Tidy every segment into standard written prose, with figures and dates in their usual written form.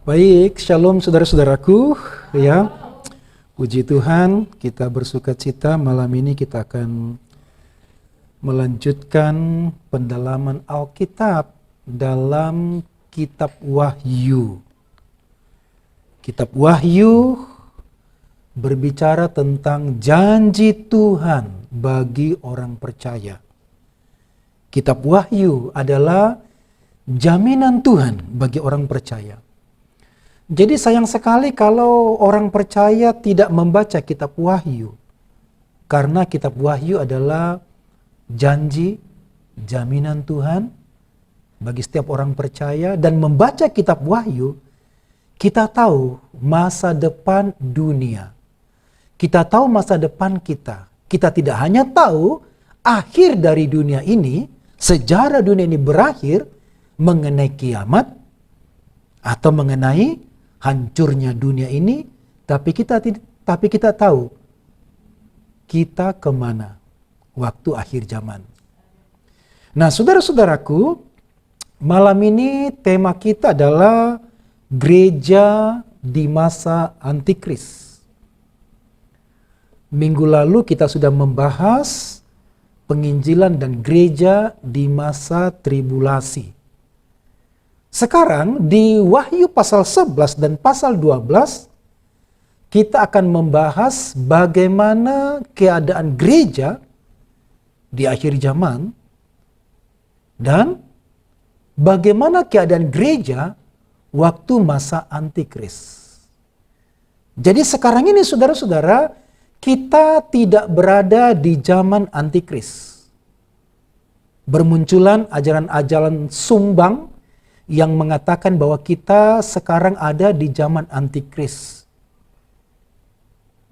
Baik, shalom saudara-saudaraku, ya. Puji Tuhan, kita bersuka cita malam ini kita akan melanjutkan pendalaman Alkitab dalam kitab Wahyu. Kitab Wahyu berbicara tentang janji Tuhan bagi orang percaya. Kitab Wahyu adalah jaminan Tuhan bagi orang percaya. Jadi sayang sekali kalau orang percaya tidak membaca kitab Wahyu. Karena kitab Wahyu adalah janji, jaminan Tuhan bagi setiap orang percaya. Dan membaca kitab Wahyu, kita tahu masa depan dunia. Kita tahu masa depan kita. Kita tidak hanya tahu akhir dari dunia ini, sejarah dunia ini berakhir mengenai kiamat atau mengenai hancurnya dunia ini, tapi kita tahu kita kemana waktu akhir zaman. Nah, saudara-saudaraku, malam ini tema kita adalah gereja di masa antikris. Minggu lalu kita sudah membahas penginjilan dan gereja di masa tribulasi. Sekarang di Wahyu pasal 11 dan pasal 12 kita akan membahas bagaimana keadaan gereja di akhir zaman dan bagaimana keadaan gereja waktu masa antikris. Jadi sekarang ini saudara-saudara, kita tidak berada di zaman antikris. Bermunculan ajaran-ajaran sumbang yang mengatakan bahwa kita sekarang ada di zaman antikris.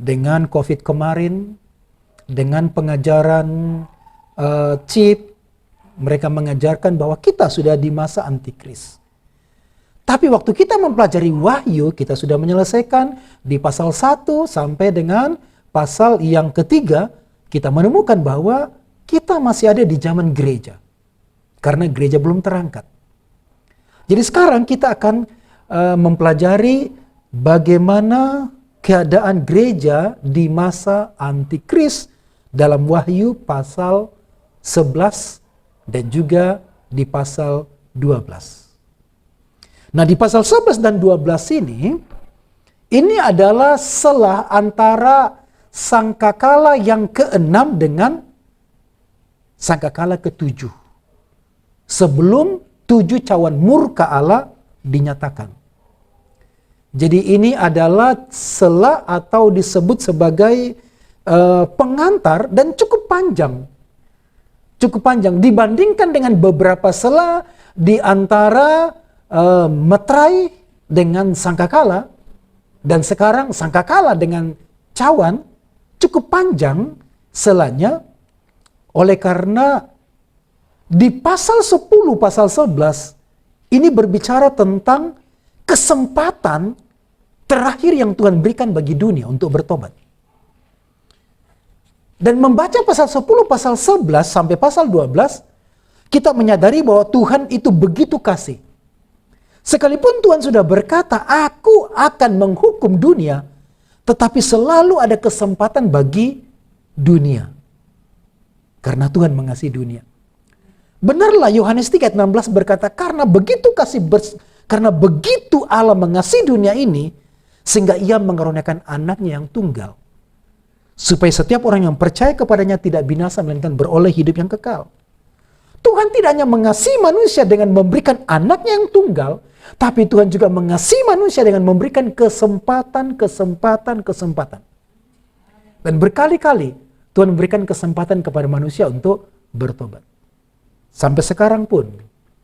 Dengan COVID kemarin, dengan pengajaran chip, mereka mengajarkan bahwa kita sudah di masa antikris. Tapi waktu kita mempelajari Wahyu, kita sudah menyelesaikan di pasal 1 sampai dengan pasal yang ketiga, kita menemukan bahwa kita masih ada di zaman gereja. Karena gereja belum terangkat. Jadi sekarang kita akan mempelajari bagaimana keadaan gereja di masa antikris dalam Wahyu pasal 11 dan juga di pasal 12. Nah, di pasal 11 dan 12 ini adalah selah antara sangkakala yang ke-6 dengan sangkakala ke-7. Sebelum 7 cawan murka Allah dinyatakan. Jadi ini adalah selah atau disebut sebagai pengantar dan cukup panjang. Cukup panjang dibandingkan dengan beberapa selah di antara meterai dengan sangkakala. Dan sekarang sangkakala dengan cawan cukup panjang selahnya. Oleh karena di pasal 10, pasal 11, ini berbicara tentang kesempatan terakhir yang Tuhan berikan bagi dunia untuk bertobat. Dan membaca pasal 10, pasal 11 sampai pasal 12, kita menyadari bahwa Tuhan itu begitu kasih. Sekalipun Tuhan sudah berkata, aku akan menghukum dunia, tetapi selalu ada kesempatan bagi dunia. Karena Tuhan mengasihi dunia. Benarlah Yohanes 3 ayat 16 berkata, karena begitu Allah mengasihi dunia ini, sehingga ia mengaruniakan anaknya yang tunggal. Supaya setiap orang yang percaya kepadanya tidak binasa, melainkan beroleh hidup yang kekal. Tuhan tidak hanya mengasihi manusia dengan memberikan anaknya yang tunggal, tapi Tuhan juga mengasihi manusia dengan memberikan kesempatan. Dan berkali-kali Tuhan memberikan kesempatan kepada manusia untuk bertobat. Sampai sekarang pun,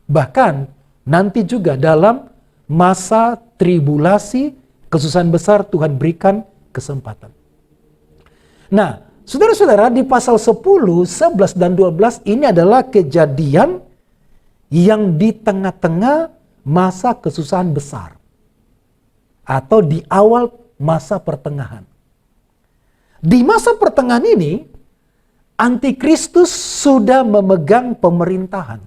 bahkan nanti juga dalam masa tribulasi, kesusahan besar Tuhan berikan kesempatan. Nah, saudara-saudara, di pasal 10, 11, dan 12 ini adalah kejadian yang di tengah-tengah masa kesusahan besar. Atau di awal masa pertengahan. Di masa pertengahan ini, Antikristus sudah memegang pemerintahan.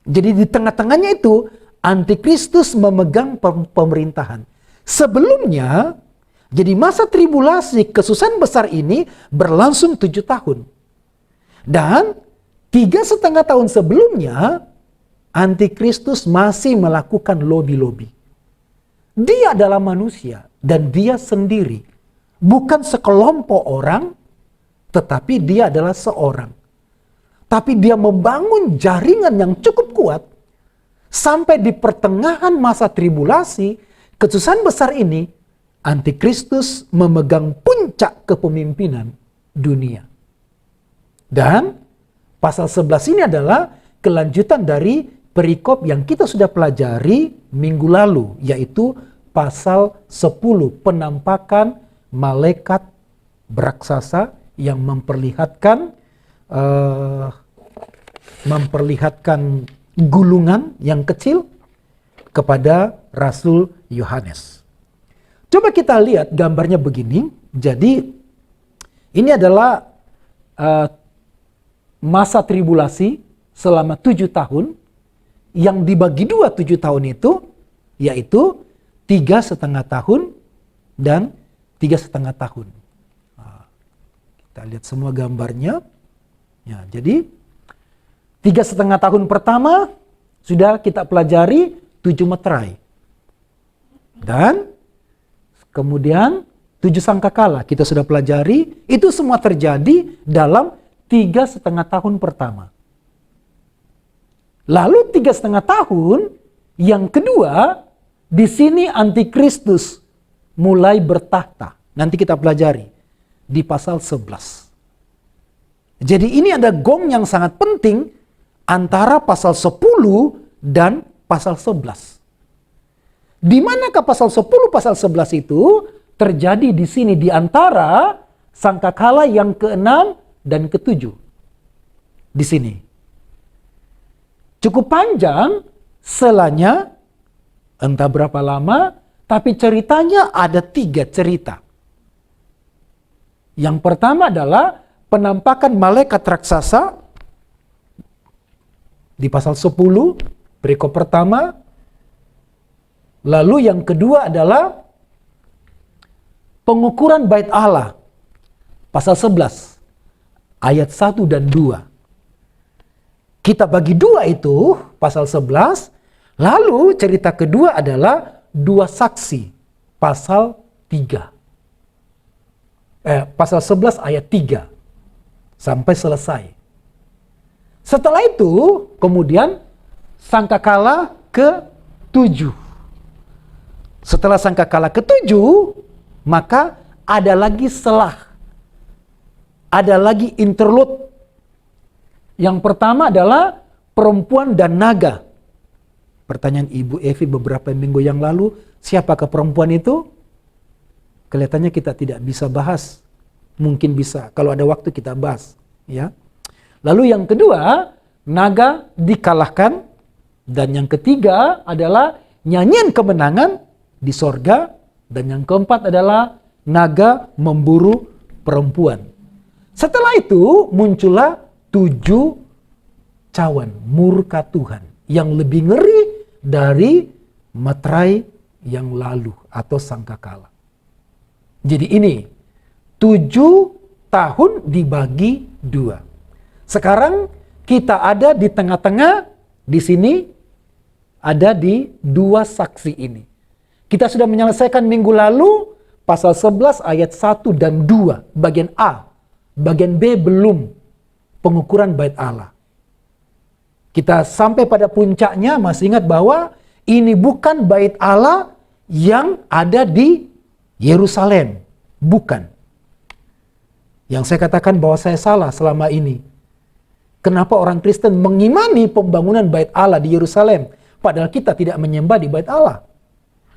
Jadi di tengah-tengahnya itu Antikristus memegang pemerintahan. Sebelumnya, jadi masa tribulasi kesusahan besar ini berlangsung 7 tahun. Dan 3,5 tahun sebelumnya, Antikristus masih melakukan lobby-lobby. Dia adalah manusia dan dia sendiri. Bukan sekelompok orang, tetapi dia adalah seorang. Tapi dia membangun jaringan yang cukup kuat sampai di pertengahan masa tribulasi, kesusahan besar ini, Antikristus memegang puncak kepemimpinan dunia. Dan pasal 11 ini adalah kelanjutan dari perikop yang kita sudah pelajari minggu lalu, yaitu pasal 10, penampakan malaikat beraksasa yang memperlihatkan gulungan yang kecil kepada Rasul Yohanes. Coba kita lihat gambarnya begini. Jadi ini adalah masa tribulasi selama 7 tahun yang dibagi 2 7 tahun itu, yaitu 3,5 tahun dan 3,5 tahun. Kita lihat semua gambarnya. Ya, jadi 3,5 tahun pertama sudah kita pelajari 7 meterai. Dan kemudian 7 sangkakala kita sudah pelajari. Itu semua terjadi dalam 3,5 tahun pertama. Lalu 3,5 tahun yang kedua, di sini Antikristus mulai bertahta. Nanti kita pelajari di pasal 11. Jadi ini ada gong yang sangat penting antara pasal 10 dan pasal 11. Di manakah pasal 10, pasal 11 itu terjadi di sini di antara sangkakala yang ke-6 dan ke-7. Di sini. Cukup panjang, selanya entah berapa lama, tapi ceritanya ada 3 cerita. Yang pertama adalah penampakan malaikat raksasa di pasal 10, perikop pertama. Lalu yang kedua adalah pengukuran bait Allah, pasal 11, ayat 1 dan 2. Kita bagi 2 itu, pasal 11. Lalu cerita kedua adalah 2 saksi, pasal 3. Pasal 11 ayat 3 sampai selesai. Setelah itu kemudian sangkakala ke-7. Setelah sangkakala ke-7, maka ada lagi selah. Ada lagi interlude. Yang pertama adalah perempuan dan naga. Pertanyaan Ibu Evi beberapa minggu yang lalu, siapakah perempuan itu? Kelihatannya kita tidak bisa bahas. Mungkin bisa, kalau ada waktu kita bahas. Ya. Lalu yang kedua, naga dikalahkan. Dan yang ketiga adalah nyanyian kemenangan di sorga. Dan yang keempat adalah naga memburu perempuan. Setelah itu muncullah 7 cawan murka Tuhan. Yang lebih ngeri dari meterai yang lalu atau sangkakala. Jadi ini 7 tahun dibagi 2. Sekarang kita ada di tengah-tengah, di sini ada di 2 saksi ini. Kita sudah menyelesaikan minggu lalu pasal 11 ayat 1 dan 2 bagian A. Bagian B belum, pengukuran bait Allah. Kita sampai pada puncaknya, masih ingat bahwa ini bukan bait Allah yang ada di Yerusalem. Bukan. Yang saya katakan bahwa saya salah selama ini. Kenapa orang Kristen mengimani pembangunan bait Allah di Yerusalem, padahal kita tidak menyembah di bait Allah.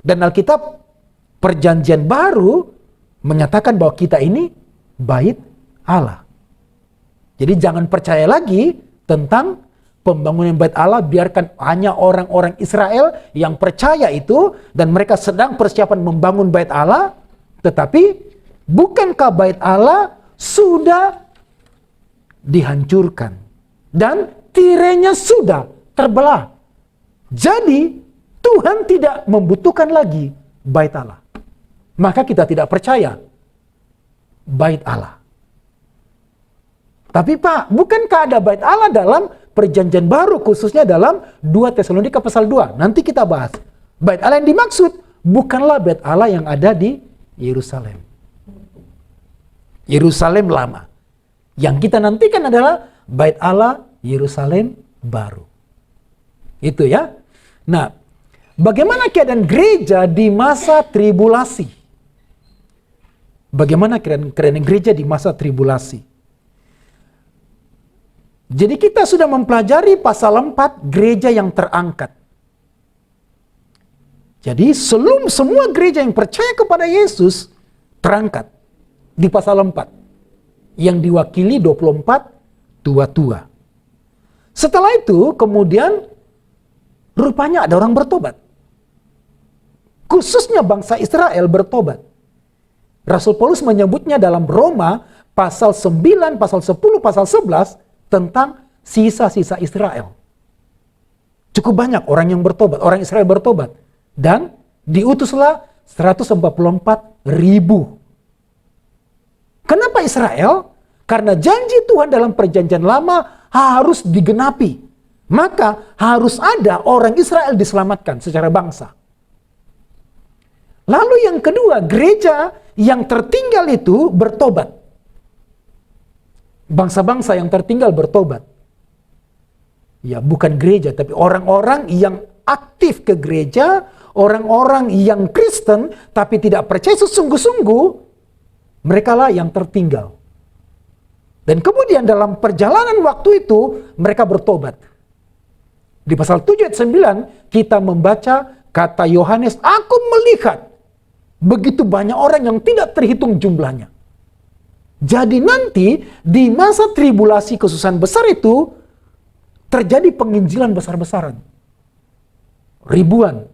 Dan Alkitab Perjanjian Baru menyatakan bahwa kita ini bait Allah. Jadi jangan percaya lagi tentang pembangunan bait Allah, biarkan hanya orang-orang Israel yang percaya itu dan mereka sedang persiapan membangun bait Allah. Tetapi bukankah bait Allah sudah dihancurkan dan tirainya sudah terbelah? Jadi Tuhan tidak membutuhkan lagi bait Allah. Maka kita tidak percaya bait Allah. Tapi Pak, bukankah ada bait Allah dalam perjanjian baru, khususnya dalam 2 Tesalonika pasal 2. Nanti kita bahas. Bait Allah yang dimaksud bukanlah bait Allah yang ada di Yerusalem. Yerusalem lama. Yang kita nantikan adalah bait Allah Yerusalem baru. Itu ya. Nah, bagaimana keadaan gereja di masa tribulasi? Bagaimana keadaan gereja di masa tribulasi? Jadi kita sudah mempelajari pasal 4 gereja yang terangkat. Jadi semua gereja yang percaya kepada Yesus terangkat di pasal 4. Yang diwakili 24 tua-tua. Setelah itu kemudian rupanya ada orang bertobat. Khususnya bangsa Israel bertobat. Rasul Paulus menyebutnya dalam Roma pasal 9, pasal 10, pasal 11 tentang sisa-sisa Israel. Cukup banyak orang yang bertobat, orang Israel bertobat. Dan diutuslah 144.000. Kenapa Israel? Karena janji Tuhan dalam perjanjian lama harus digenapi. Maka harus ada orang Israel diselamatkan secara bangsa. Lalu yang kedua, gereja yang tertinggal itu bertobat. Bangsa-bangsa yang tertinggal bertobat. Ya, bukan gereja, tapi orang-orang yang aktif ke gereja, orang-orang yang Kristen, tapi tidak percaya sesungguh-sungguh, mereka lah yang tertinggal. Dan kemudian dalam perjalanan waktu itu, mereka bertobat. Di pasal 7 ayat 9, kita membaca kata Yohanes, aku melihat begitu banyak orang yang tidak terhitung jumlahnya. Jadi nanti di masa tribulasi kesusahan besar itu terjadi penginjilan besar-besaran. Ribuan,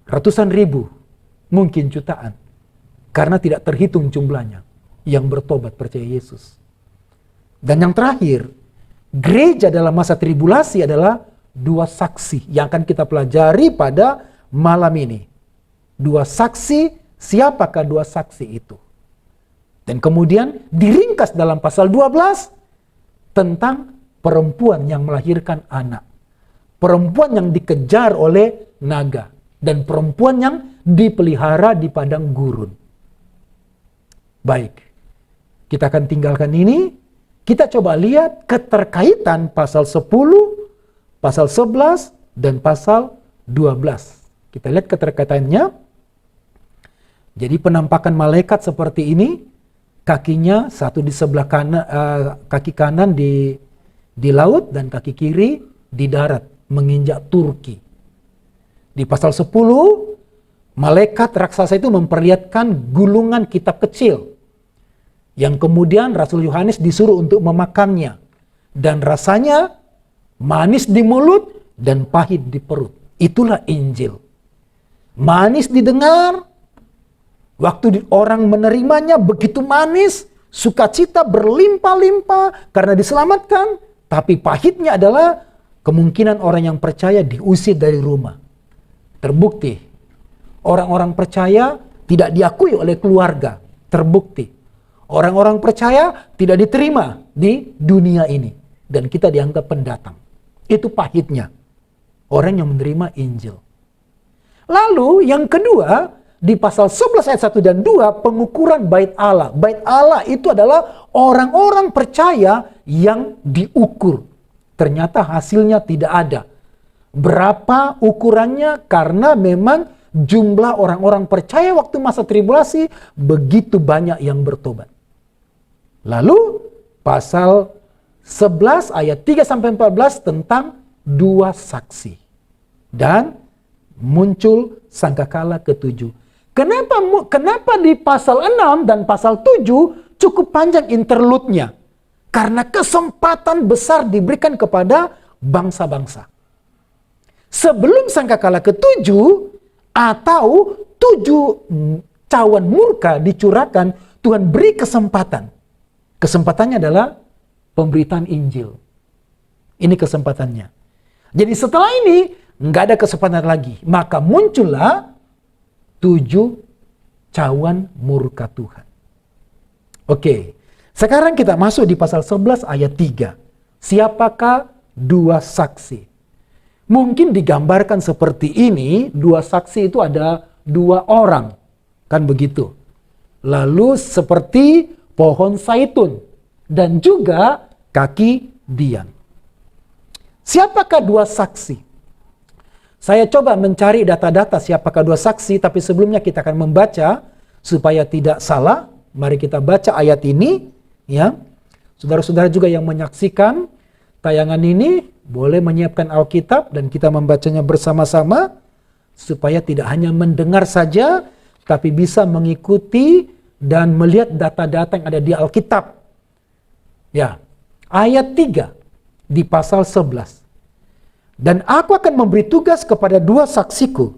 ratusan ribu, mungkin jutaan. Karena tidak terhitung jumlahnya yang bertobat percaya Yesus. Dan yang terakhir, gereja dalam masa tribulasi adalah 2 saksi yang akan kita pelajari pada malam ini. 2 saksi, siapakah 2 saksi itu? Dan kemudian diringkas dalam pasal 12 tentang perempuan yang melahirkan anak. Perempuan yang dikejar oleh naga. Dan perempuan yang dipelihara di padang gurun. Baik, kita akan tinggalkan ini. Kita coba lihat keterkaitan pasal 10, pasal 11, dan pasal 12. Kita lihat keterkaitannya. Jadi penampakan malaikat seperti ini. Kakinya satu di sebelah kanan, kaki kanan di laut dan kaki kiri di darat menginjak Turki. Di pasal 10 malaikat raksasa itu memperlihatkan gulungan kitab kecil yang kemudian Rasul Yohanes disuruh untuk memakannya dan rasanya manis di mulut dan pahit di perut. Itulah Injil. Manis didengar. Waktu orang menerimanya begitu manis, sukacita berlimpah-limpah karena diselamatkan. Tapi pahitnya adalah kemungkinan orang yang percaya diusir dari rumah. Terbukti, orang-orang percaya tidak diakui oleh keluarga. Terbukti, orang-orang percaya tidak diterima di dunia ini. Dan kita dianggap pendatang. Itu pahitnya orang yang menerima Injil. Lalu yang kedua, di pasal 11 ayat 1 dan 2, pengukuran bait Allah. Bait Allah itu adalah orang-orang percaya yang diukur. Ternyata hasilnya tidak ada. Berapa ukurannya? Karena memang jumlah orang-orang percaya waktu masa tribulasi begitu banyak yang bertobat. Lalu pasal 11 ayat 3-14 tentang 2 saksi. Dan muncul sangkakala ke-7. Kenapa di pasal 6 dan pasal 7 cukup panjang interlude-nya? Karena kesempatan besar diberikan kepada bangsa-bangsa. Sebelum sangkakala ke-7 atau 7 cawan murka dicurahkan, Tuhan beri kesempatan. Kesempatannya adalah pemberitaan Injil. Ini kesempatannya. Jadi setelah ini nggak ada kesempatan lagi. Maka muncullah 7 cawan murka Tuhan. Oke, sekarang kita masuk di pasal 11 ayat 3. Siapakah 2 saksi? Mungkin digambarkan seperti ini, 2 saksi itu ada 2 orang. Kan begitu. Lalu seperti pohon zaitun dan juga kaki dian. Siapakah 2 saksi? Saya coba mencari data-data siapakah 2 saksi, tapi sebelumnya kita akan membaca supaya tidak salah. Mari kita baca ayat ini, ya. Saudara-saudara juga yang menyaksikan tayangan ini boleh menyiapkan Alkitab dan kita membacanya bersama-sama supaya tidak hanya mendengar saja, tapi bisa mengikuti dan melihat data-data yang ada di Alkitab. Ya, ayat 3 di pasal 11. Dan aku akan memberi tugas kepada 2 saksiku,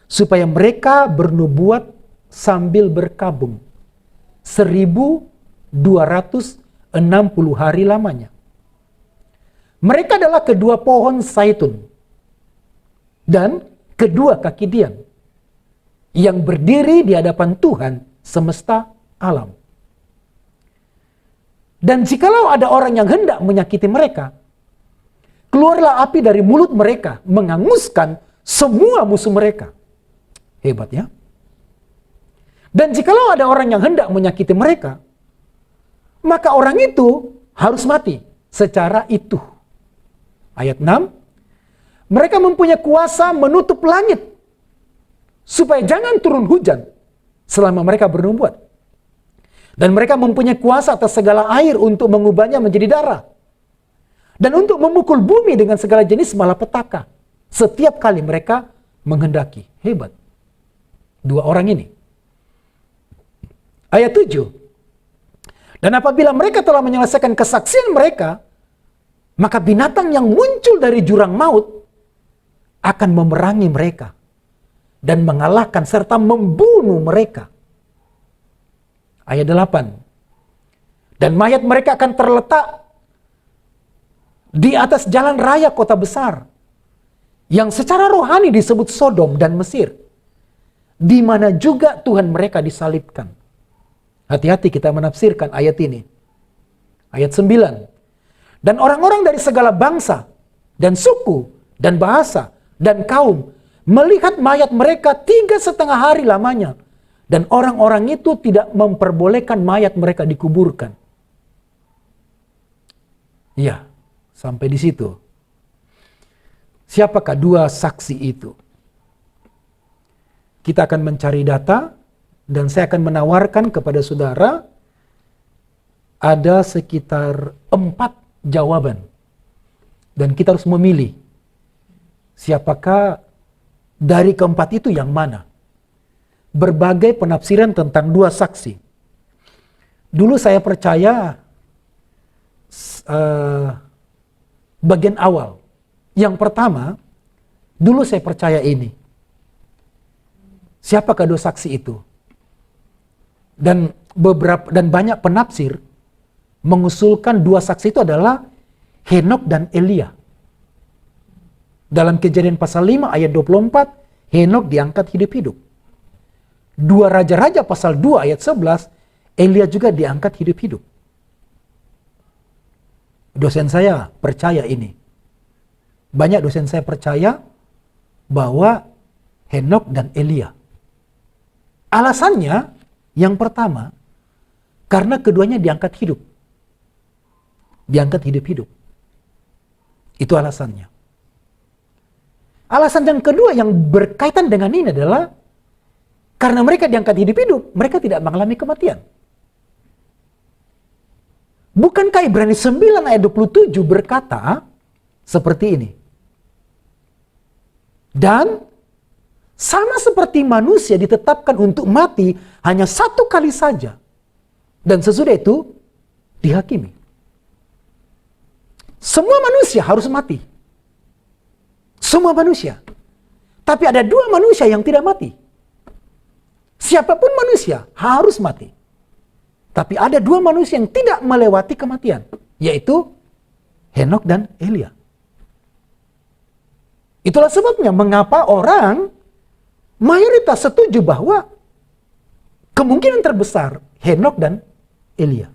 supaya mereka bernubuat sambil berkabung 1260 hari lamanya. Mereka adalah kedua pohon zaitun dan kedua kaki dian yang berdiri di hadapan Tuhan semesta alam. Dan jikalau ada orang yang hendak menyakiti mereka, keluarlah api dari mulut mereka, menghanguskan semua musuh mereka. Hebat ya. Dan jikalau ada orang yang hendak menyakiti mereka, maka orang itu harus mati secara itu. Ayat 6, mereka mempunyai kuasa menutup langit, supaya jangan turun hujan selama mereka bernubuat. Dan mereka mempunyai kuasa atas segala air untuk mengubahnya menjadi darah. Dan untuk memukul bumi dengan segala jenis malapetaka setiap kali mereka menghendaki. Hebat. 2 orang ini. Ayat 7. Dan apabila mereka telah menyelesaikan kesaksian mereka, maka binatang yang muncul dari jurang maut akan memerangi mereka dan mengalahkan serta membunuh mereka. Ayat 8. Dan mayat mereka akan terletak di atas jalan raya kota besar, yang secara rohani disebut Sodom dan Mesir, di mana juga Tuhan mereka disalibkan. Hati-hati kita menafsirkan ayat ini. Ayat 9. Dan orang-orang dari segala bangsa, dan suku, dan bahasa, dan kaum, melihat mayat mereka 3,5 hari lamanya. Dan orang-orang itu tidak memperbolehkan mayat mereka dikuburkan. Ya, sampai di situ. Siapakah 2 saksi itu? Kita akan mencari data, dan saya akan menawarkan kepada saudara ada sekitar 4 jawaban. Dan kita harus memilih siapakah dari keempat itu yang mana. Berbagai penafsiran tentang 2 saksi. Dulu saya percaya bagian awal. Yang pertama, dulu saya percaya ini. Siapakah 2 saksi itu? Dan banyak penafsir mengusulkan 2 saksi itu adalah Henok dan Elia. Dalam Kejadian pasal 5 ayat 24, Henok diangkat hidup-hidup. 2 Raja-Raja pasal 2 ayat 11, Elia juga diangkat hidup-hidup. Dosen saya percaya ini. Banyak dosen saya percaya bahwa Henok dan Elia. Alasannya, yang pertama, karena keduanya diangkat hidup. Diangkat hidup-hidup. Itu alasannya. Alasan yang kedua yang berkaitan dengan ini adalah karena mereka diangkat hidup-hidup, mereka tidak mengalami kematian. Bukankah Ibrani 9 ayat 27 berkata seperti ini? Dan sama seperti manusia ditetapkan untuk mati hanya 1 kali saja. Dan sesudah itu dihakimi. Semua manusia harus mati. Semua manusia. Tapi ada 2 manusia yang tidak mati. Siapapun manusia harus mati. Tapi ada 2 manusia yang tidak melewati kematian. Yaitu Henok dan Elia. Itulah sebabnya mengapa orang mayoritas setuju bahwa kemungkinan terbesar Henokh dan Elia.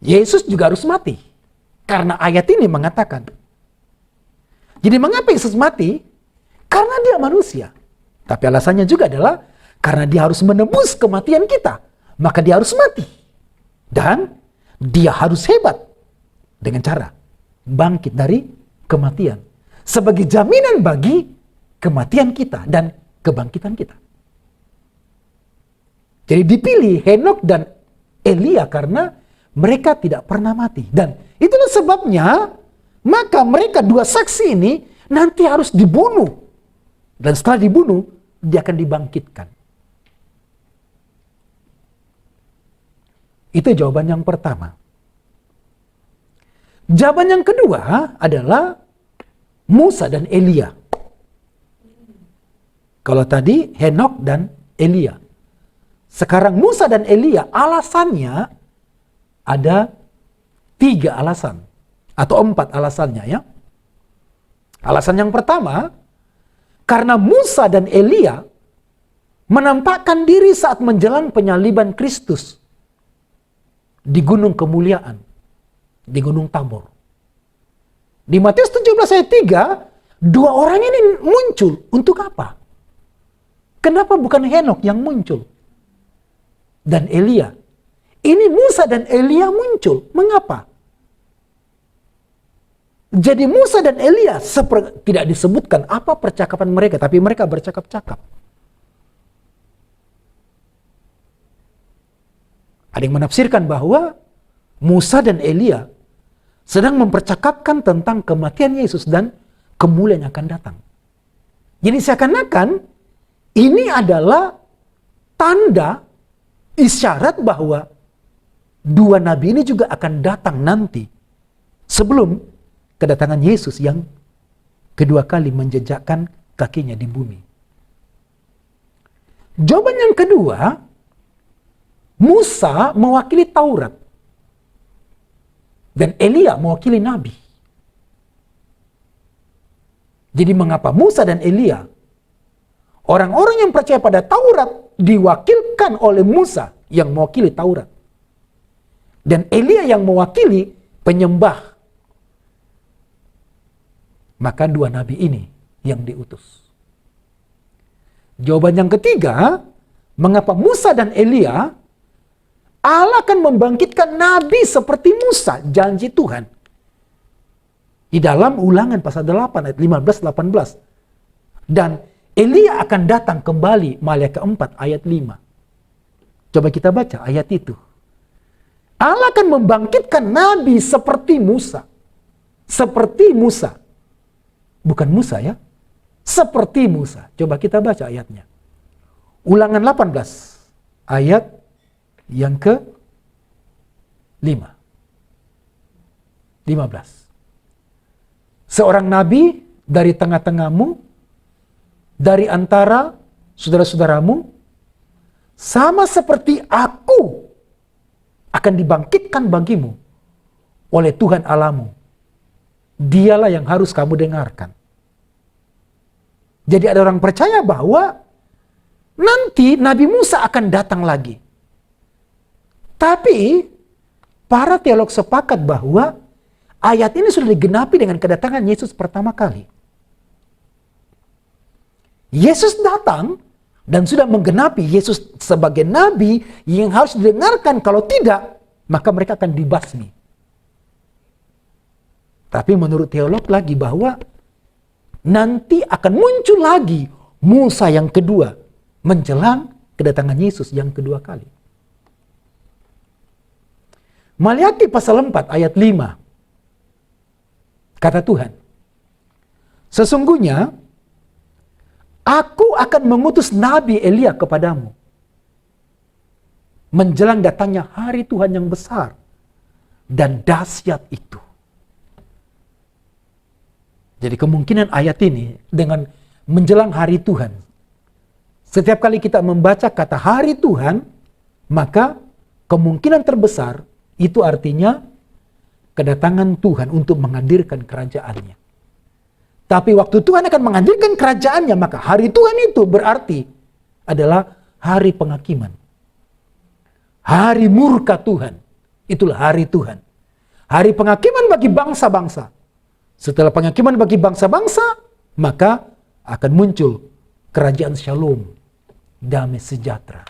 Yesus juga harus mati. Karena ayat ini mengatakan. Jadi mengapa Yesus mati? Karena dia manusia. Tapi alasannya juga adalah karena dia harus menebus kematian kita. Maka dia harus mati. Dan dia harus hebat. Dengan cara bangkit dari kematian. Sebagai jaminan bagi kematian kita dan kebangkitan kita. Jadi dipilih Henokh dan Elia karena mereka tidak pernah mati. Dan itulah sebabnya maka mereka dua saksi ini nanti harus dibunuh. Dan setelah dibunuh, dia akan dibangkitkan. Itu jawaban yang pertama. Jawaban yang kedua adalah Musa dan Elia. Kalau tadi Henokh dan Elia. Sekarang Musa dan Elia, alasannya ada 3 alasan. Atau 4 alasannya ya. Alasan yang pertama, karena Musa dan Elia menampakkan diri saat menjelang penyaliban Kristus di Gunung Kemuliaan, di Gunung Tabor. Di Matius 17 ayat 3, 2 orang ini muncul untuk apa? Kenapa bukan Henokh yang muncul? Dan Elia. Ini Musa dan Elia muncul. Mengapa? Jadi Musa dan Elia tidak disebutkan apa percakapan mereka, tapi mereka bercakap-cakap. Ada yang menafsirkan bahwa Musa dan Elia sedang mempercakapkan tentang kematian Yesus dan kemuliaan yang akan datang. Jadi seakan-akan ini adalah tanda isyarat bahwa 2 nabi ini juga akan datang nanti sebelum kedatangan Yesus yang kedua kali menjejakkan kakinya di bumi. Jawaban yang kedua, Musa mewakili Taurat dan Elia mewakili nabi. Jadi mengapa Musa dan Elia, orang-orang yang percaya pada Taurat, diwakilkan oleh Musa yang mewakili Taurat, dan Elia yang mewakili penyembah? Maka 2 nabi ini yang diutus. Jawaban yang ketiga, mengapa Musa dan Elia, Allah akan membangkitkan nabi seperti Musa, janji Tuhan. Di dalam Ulangan pasal 8 ayat 15-18. Dan Elia akan datang kembali, Maliaka 4 ayat 5. Coba kita baca ayat itu. Allah akan membangkitkan nabi seperti Musa. Seperti Musa. Bukan Musa ya. Seperti Musa. Coba kita baca ayatnya. Ulangan 18 ayat yang ke-5. 15. Seorang nabi dari tengah-tengahmu, dari antara saudara-saudaramu, sama seperti aku, akan dibangkitkan bagimu oleh Tuhan Allahmu. Dialah yang harus kamu dengarkan. Jadi ada orang percaya bahwa nanti Nabi Musa akan datang lagi. Tapi para teolog sepakat bahwa ayat ini sudah digenapi dengan kedatangan Yesus pertama kali. Yesus datang dan sudah menggenapi Yesus sebagai nabi yang harus didengarkan. Kalau tidak, maka mereka akan dibasmi. Tapi menurut teolog lagi bahwa nanti akan muncul lagi Musa yang kedua menjelang kedatangan Yesus yang kedua kali. Maliaki pasal 4 ayat 5. Kata Tuhan, sesungguhnya aku akan mengutus Nabi Elia kepadamu menjelang datangnya hari Tuhan yang besar dan dahsyat itu. Jadi kemungkinan ayat ini dengan menjelang hari Tuhan. Setiap kali kita membaca kata hari Tuhan, maka kemungkinan terbesar itu artinya kedatangan Tuhan untuk menghadirkan kerajaannya. Tapi waktu Tuhan akan menghadirkan kerajaannya, maka hari Tuhan itu berarti adalah hari penghakiman. Hari murka Tuhan. Itulah hari Tuhan. Hari penghakiman bagi bangsa-bangsa. Setelah penghakiman bagi bangsa-bangsa, maka akan muncul kerajaan shalom, damai sejahtera.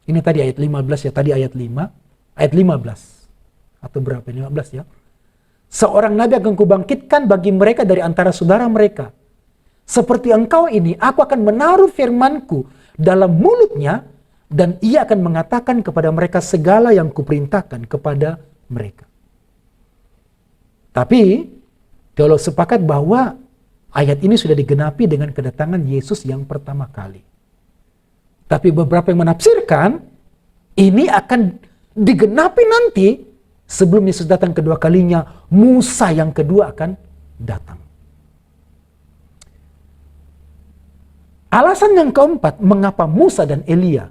Ini tadi ayat 15 ya, tadi ayat 5, ayat 15. Atau berapa? 15 ya. Seorang nabi akan kubangkitkan bagi mereka dari antara saudara mereka. Seperti engkau ini, aku akan menaruh firmanku dalam mulutnya, dan ia akan mengatakan kepada mereka segala yang kuperintahkan kepada mereka. Tapi, teolog sepakat bahwa ayat ini sudah digenapi dengan kedatangan Yesus yang pertama kali. Tapi beberapa yang menafsirkan, ini akan digenapi nanti sebelum Yesus datang kedua kalinya, Musa yang kedua akan datang. Alasan yang keempat, mengapa Musa dan Elia?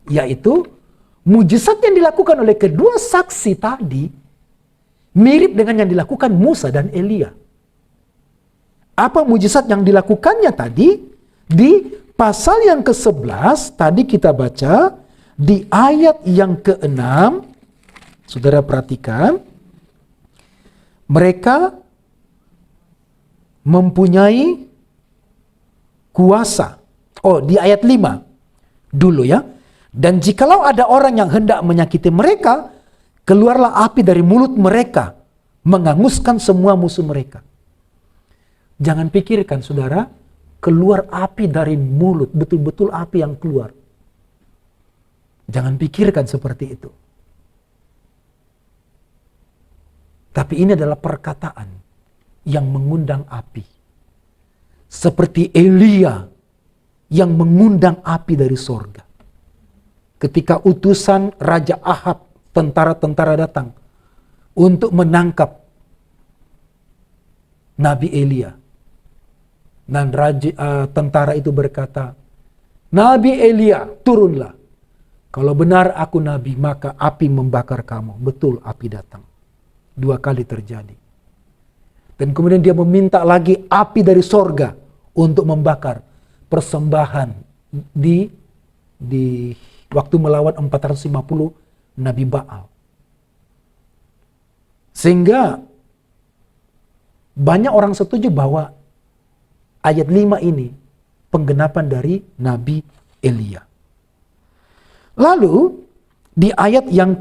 Yaitu, mujizat yang dilakukan oleh kedua saksi tadi, mirip dengan yang dilakukan Musa dan Elia. Apa mujizat yang dilakukannya tadi? Di pasal yang ke-11, tadi kita baca, di ayat yang ke-6, saudara perhatikan, mereka mempunyai kuasa. Oh, di ayat 5 dulu ya. Dan jikalau ada orang yang hendak menyakiti mereka, keluarlah api dari mulut mereka, menghanguskan semua musuh mereka. Jangan pikirkan saudara, keluar api dari mulut, betul-betul api yang keluar. Jangan pikirkan seperti itu. Tapi ini adalah perkataan yang mengundang api. Seperti Elia yang mengundang api dari sorga. Ketika utusan Raja Ahab, tentara-tentara datang untuk menangkap Nabi Elia. Dan tentara itu berkata, Nabi Elia, turunlah. Kalau benar aku Nabi, maka api membakar kamu. Betul, api datang. 2 kali terjadi. Dan kemudian dia meminta lagi api dari sorga untuk membakar persembahan di waktu melawan 450 Nabi Baal. Sehingga banyak orang setuju bahwa ayat 5 ini penggenapan dari Nabi Elia. Lalu di ayat yang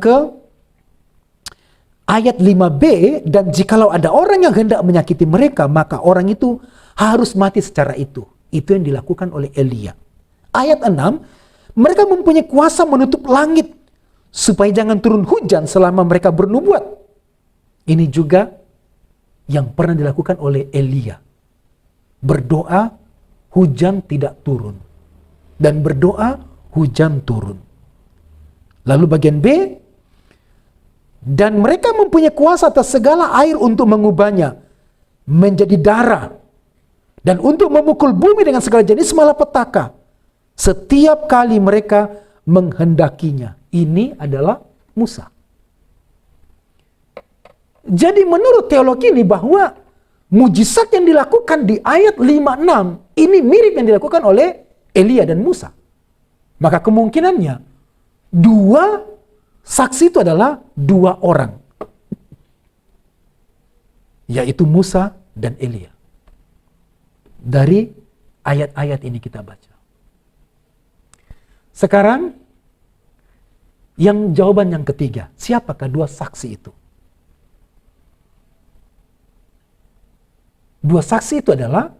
ayat 5b, dan jikalau ada orang yang hendak menyakiti mereka, maka orang itu harus mati secara itu. Itu yang dilakukan oleh Elia. Ayat 6, mereka mempunyai kuasa menutup langit supaya jangan turun hujan selama mereka bernubuat. Ini juga yang pernah dilakukan oleh Elia. Berdoa, hujan tidak turun. Dan berdoa, hujan turun. Lalu bagian B, dan mereka mempunyai kuasa atas segala air untuk mengubahnya menjadi darah, dan untuk memukul bumi dengan segala jenis malapetaka setiap kali mereka menghendakinya. Ini adalah Musa. Jadi menurut teologi ini bahwa mujizat yang dilakukan di ayat 5-6 ini mirip yang dilakukan oleh Elia dan Musa. Maka kemungkinannya dua saksi itu adalah 2 orang, yaitu Musa dan Elia. Dari ayat-ayat ini kita baca. Sekarang yang jawaban yang ketiga, siapakah 2 saksi itu? 2 saksi itu adalah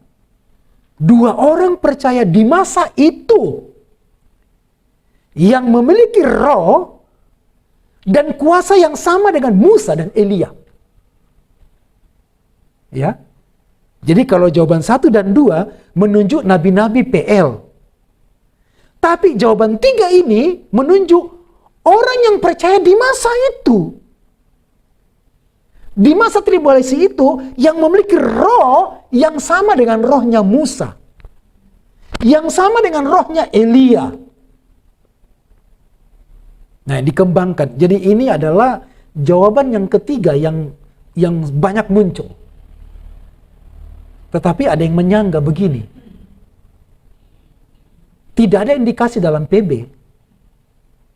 2 orang percaya di masa itu yang memiliki roh dan kuasa yang sama dengan Musa dan Elia. Ya. Jadi kalau jawaban 1 dan 2 menunjuk nabi-nabi PL. Tapi jawaban 3 ini menunjuk orang yang percaya di masa itu. Di masa tribulasi itu yang memiliki roh yang sama dengan rohnya Musa. Yang sama dengan rohnya Elia. Nah, dikembangkan. Jadi ini adalah jawaban yang ketiga yang banyak muncul. Tetapi ada yang menyangga begini. Tidak ada indikasi dalam PB.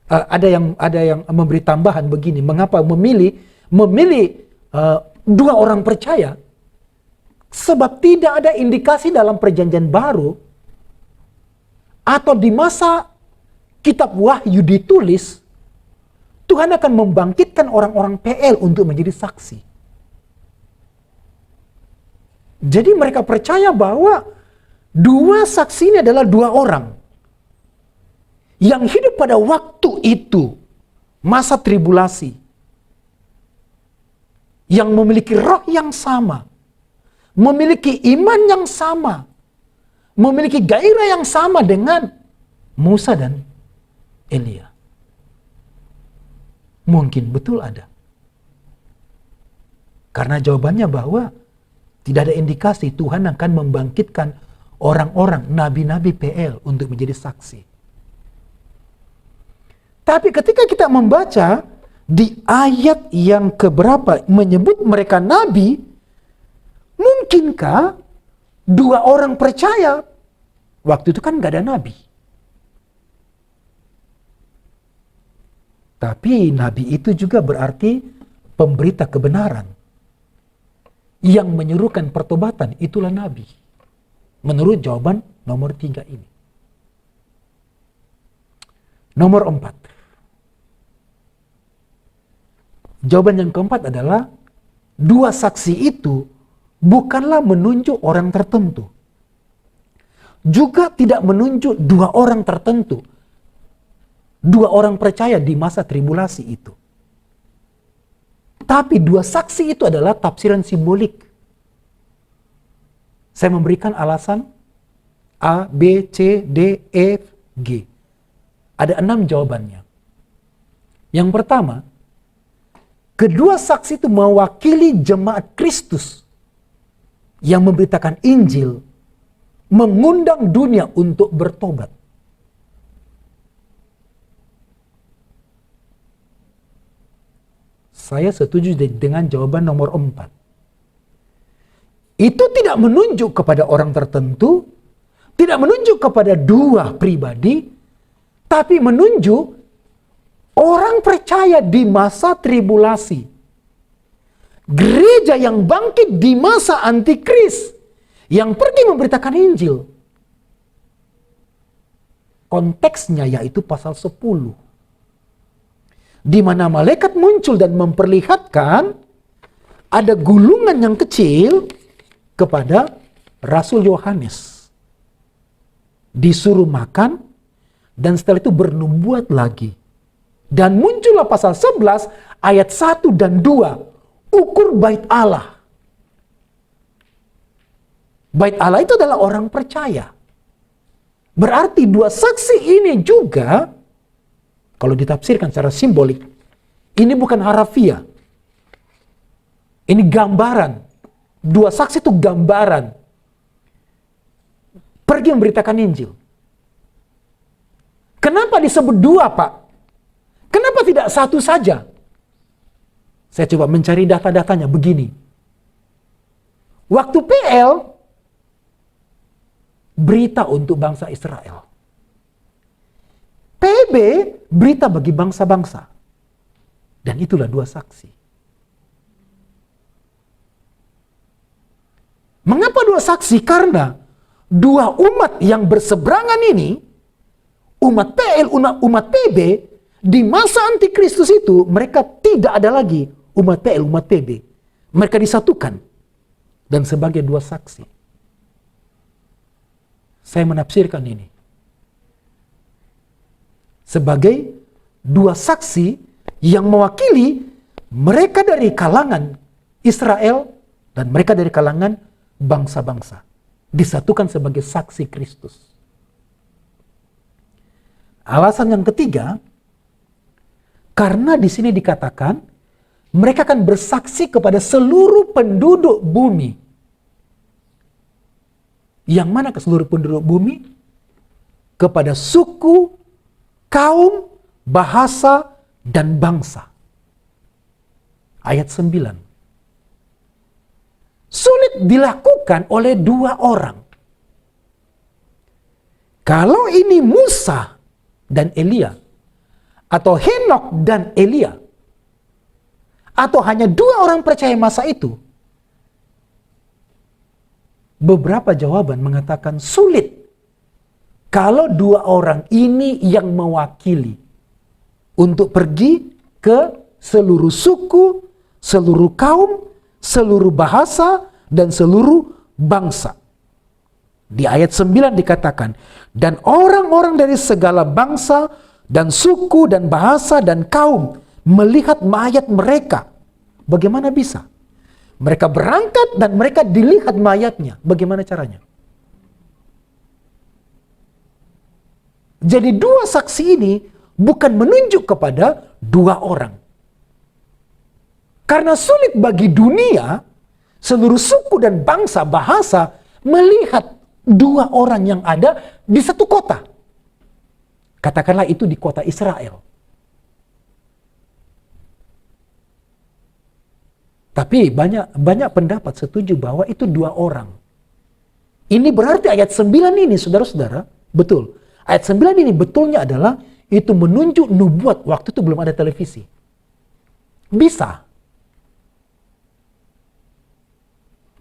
Ada yang memberi tambahan begini. Mengapa memilih dua orang percaya? Sebab tidak ada indikasi dalam Perjanjian Baru atau di masa kitab Wahyu ditulis Tuhan akan membangkitkan orang-orang PL untuk menjadi saksi. Jadi mereka percaya bahwa dua saksi ini adalah dua orang yang hidup pada waktu itu, masa tribulasi, yang memiliki roh yang sama, memiliki iman yang sama, memiliki gairah yang sama dengan Musa dan Elia. Mungkin betul ada. Karena jawabannya bahwa tidak ada indikasi Tuhan akan membangkitkan orang-orang, nabi-nabi PL untuk menjadi saksi. Tapi ketika kita membaca di ayat yang keberapa menyebut mereka nabi, mungkinkah dua orang percaya? Waktu itu kan gak ada nabi. Tapi nabi itu juga berarti pemberita kebenaran. Yang menyuruhkan pertobatan, itulah nabi. Menurut jawaban nomor 3 ini. Nomor 4. Jawaban yang keempat adalah, dua saksi itu bukanlah menunjuk orang tertentu. Juga tidak menunjuk dua orang tertentu. Dua orang percaya di masa tribulasi itu. Tapi dua saksi itu adalah tafsiran simbolik. Saya memberikan alasan A, B, C, D, E, G. Ada 6 jawabannya. Yang pertama, kedua saksi itu mewakili jemaat Kristus yang memberitakan Injil, mengundang dunia untuk bertobat. Saya setuju dengan jawaban nomor 4. Itu tidak menunjuk kepada orang tertentu, tidak menunjuk kepada dua pribadi, tapi menunjuk orang percaya di masa tribulasi. Gereja yang bangkit di masa antikris, yang pergi memberitakan Injil. Konteksnya yaitu pasal 10. Di mana malaikat muncul dan memperlihatkan ada gulungan yang kecil kepada Rasul Yohanes. Disuruh makan dan setelah itu bernubuat lagi. Dan muncullah pasal 11 ayat 1 dan 2. Ukur bait Allah. Bait Allah itu adalah orang percaya. Berarti dua saksi ini juga, kalau ditafsirkan secara simbolik, ini bukan harafiah. Ini gambaran. Dua saksi itu gambaran. Pergi memberitakan Injil. Kenapa disebut dua, Pak? Kenapa tidak satu saja? Saya coba mencari data-datanya begini. Waktu PL, berita untuk bangsa Israel. PB, berita bagi bangsa-bangsa. Dan itulah dua saksi. Mengapa dua saksi? Karena dua umat yang berseberangan ini, umat PL, umat PB, di masa antikristus itu, mereka tidak ada lagi umat PL, umat PB. Mereka disatukan. Dan sebagai dua saksi. Saya menafsirkan ini sebagai dua saksi yang mewakili mereka dari kalangan Israel dan mereka dari kalangan bangsa-bangsa. Disatukan sebagai saksi Kristus. Alasan yang ketiga, karena di sini dikatakan mereka akan bersaksi kepada seluruh penduduk bumi. Yang mana ke seluruh penduduk bumi? Kepada suku, kaum, bahasa, dan bangsa. Ayat 9. Sulit dilakukan oleh dua orang. Kalau ini Musa dan Elia, atau Henokh dan Elia, atau hanya dua orang percaya masa itu, beberapa jawaban mengatakan sulit kalau dua orang ini yang mewakili untuk pergi ke seluruh suku, seluruh kaum, seluruh bahasa, dan seluruh bangsa. Di ayat 9 dikatakan, dan orang-orang dari segala bangsa dan suku dan bahasa dan kaum melihat mayat mereka. Bagaimana bisa? Mereka berangkat dan mereka dilihat mayatnya. Bagaimana caranya? Jadi dua saksi ini bukan menunjuk kepada dua orang. Karena sulit bagi dunia, seluruh suku dan bangsa, bahasa, melihat dua orang yang ada di satu kota. Katakanlah itu di kota Israel. Tapi banyak pendapat setuju bahwa itu dua orang. Ini berarti ayat 9 ini, saudara-saudara, betul. Ayat 9 ini betulnya adalah itu menunjuk nubuat waktu itu belum ada televisi. Bisa.